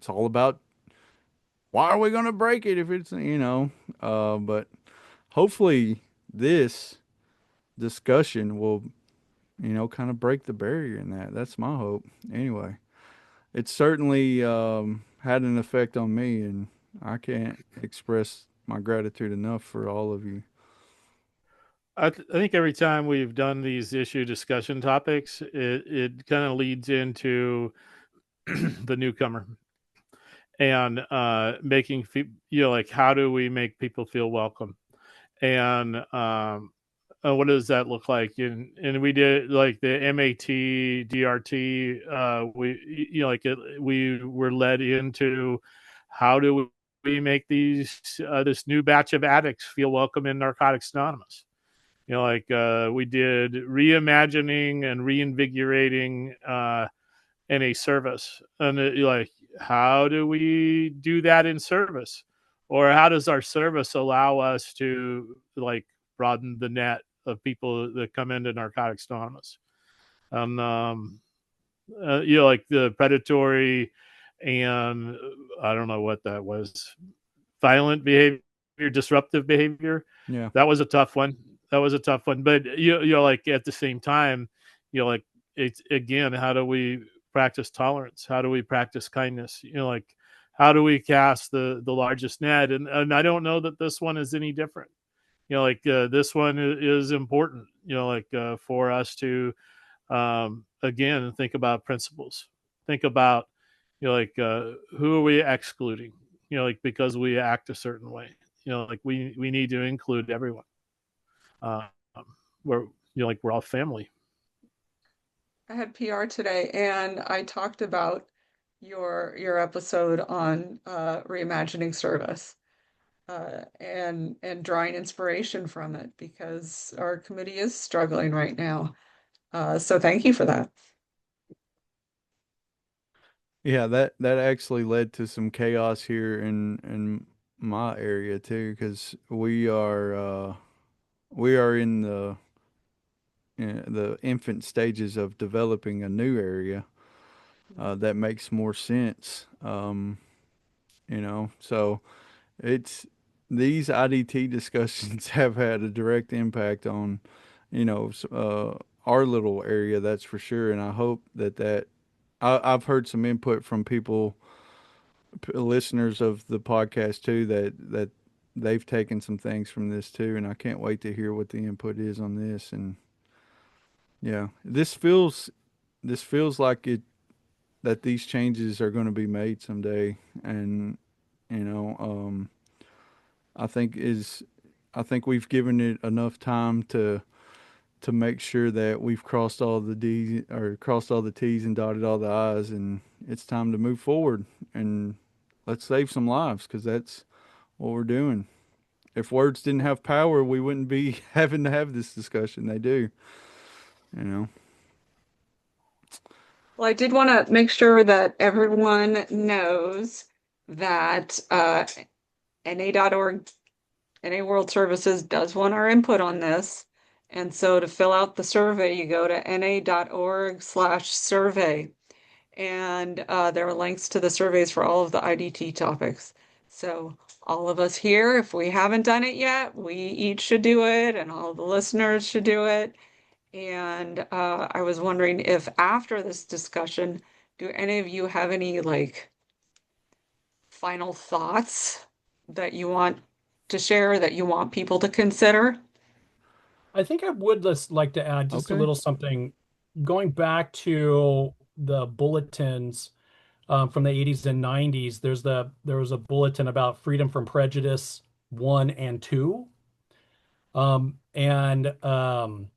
S1: all about, why are we going to break it if but hopefully this discussion will, kind of break the barrier in that. That's my hope. Anyway, it certainly had an effect on me, and I can't express my gratitude enough for all of you.
S2: I think every time we've done these issue discussion topics, it kind of leads into the newcomer and making like, how do we make people feel welcome, and what does that look like? And we did like the MAT DRT. We were led into, how do we make this new batch of addicts feel welcome in Narcotics Anonymous? We did reimagining and reinvigorating NA service, and how do we do that in service, or how does our service allow us to broaden the net of people that come into Narcotics Anonymous? And the predatory, and I don't know what that was, violent behavior, disruptive behavior.
S1: Yeah.
S2: That was a tough one. But at the same time, it's, again, how do we practice tolerance? How do we practice kindness? How do we cast the largest net? And I don't know that this one is any different. This one is important, for us to again, and think about principles. Think about, like, who are we excluding? Like, because we act a certain way. Like, we need to include everyone. Um, we're like, we're all family.
S3: I had PR today, and I talked about your episode on reimagining service, and drawing inspiration from it because our committee is struggling right now. So thank you for that.
S1: Yeah, that actually led to some chaos here in my area too, because we are in the infant stages of developing a new area that makes more sense. So it's these IDT discussions have had a direct impact on, our little area, that's for sure. And I hope I've heard some input from people, listeners of the podcast too, that they've taken some things from this too, and I can't wait to hear what the input is on this. And yeah, this feels like it that these changes are going to be made someday, and you know, I think is I think we've given it enough time to make sure that we've crossed all the D's or crossed all the T's and dotted all the I's, and it's time to move forward and let's save some lives because that's what we're doing. If words didn't have power, we wouldn't be having to have this discussion. They do, you know.
S3: Well, I did want to make sure that everyone knows that NA.org, NA World Services does want our input on this. And so to fill out the survey, you go to na.org/survey. And there are links to the surveys for all of the IDT topics. So all of us here, if we haven't done it yet, we each should do it, and all the listeners should do it. And I was wondering if after this discussion, do any of you have any like final thoughts that you want to share, that you want people to consider?
S5: I think I would just like to add just a
S1: Okay.
S5: little something going back to the bulletins from the 80s and 90s. There was a bulletin about freedom from prejudice 1 and 2. There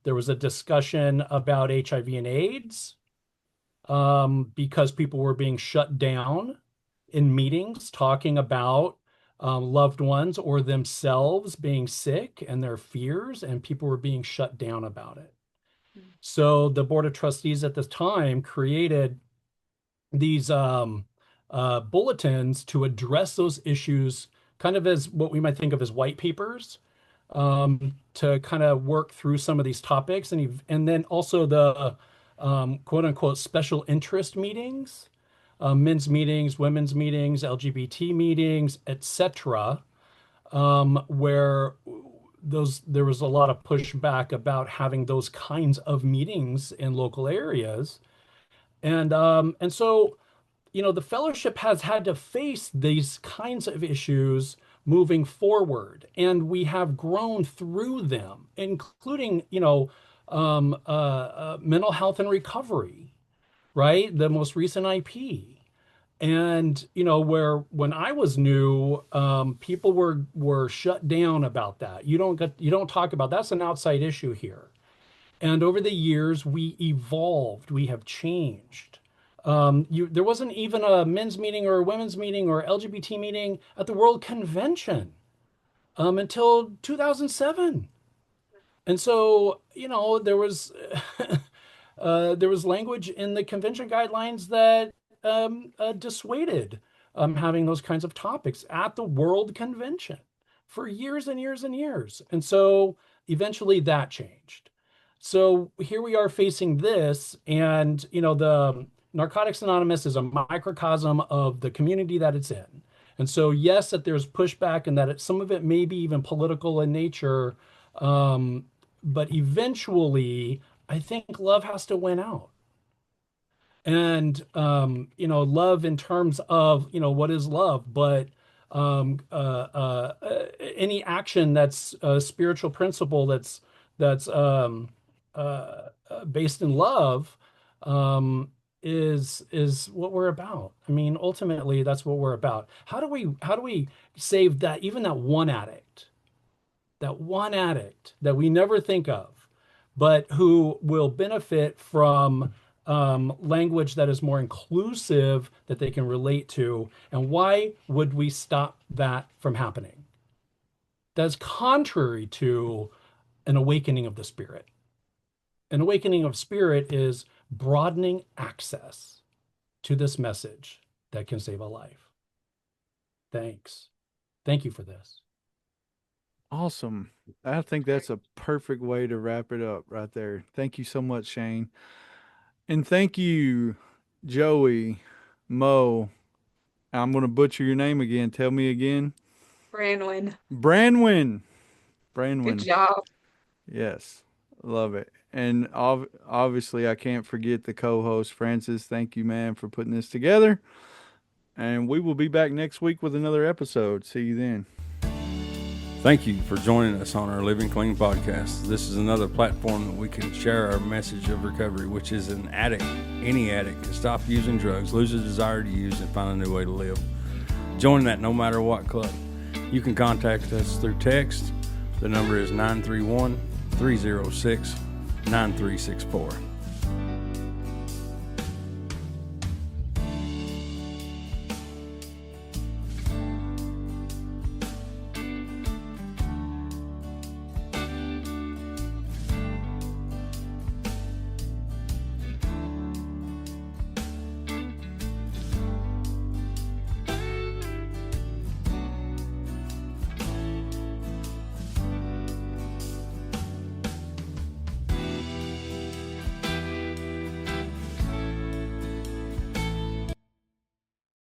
S5: was a discussion about HIV and AIDS because people were being shut down in meetings talking about loved ones or themselves being sick and their fears, and people were being shut down about it. So the Board of Trustees at the time created these bulletins to address those issues, kind of as what we might think of as white papers, to kind of work through some of these topics, and then also the quote unquote special interest meetings, men's meetings, women's meetings, LGBT meetings, etc., where there was a lot of pushback about having those kinds of meetings in local areas, and so the fellowship has had to face these kinds of issues moving forward, and we have grown through them, including mental health and recovery, right? The most recent IP. And where when I was new, people were shut down about that. You don't talk about that's an outside issue here. And over the years, we evolved, we have changed. There wasn't even a men's meeting or a women's meeting or LGBT meeting at the World Convention until 2007. And so, there was language in the convention guidelines that dissuaded having those kinds of topics at the World Convention for years and years and years. And so eventually that changed. So here we are facing this, and the Narcotics Anonymous is a microcosm of the community that it's in. And so yes, that there's pushback and that some of it may be even political in nature, but eventually I think love has to win out. And love in terms of what is love, but any action that's a spiritual principle that's based in love, is what we're about. I mean, ultimately, that's what we're about. How do we save that, even that one addict that we never think of, but who will benefit from language that is more inclusive, that they can relate to? And why would we stop that from happening? That's contrary to an awakening of the spirit. An awakening of spirit is broadening access to this message that can save a life. Thanks. Thank you for this.
S1: Awesome. I think that's a perfect way to wrap it up right there. Thank you so much, Shane. And thank you, Joey, Mo. I'm going to butcher your name again. Tell me again.
S3: Branwyn.
S1: Branwyn.
S3: Good
S1: Branwyn.
S3: job.
S1: Yes. Love it. And obviously, I can't forget the co-host, Francis. Thank you, man, for putting this together. And we will be back next week with another episode. See you then.
S7: Thank you for joining us on our Living Clean podcast. This is another platform that we can share our message of recovery, which is an addict, any addict, can stop using drugs, lose a desire to use, and find a new way to live. Join that no matter what club. You can contact us through text. The number is 931-306-9364.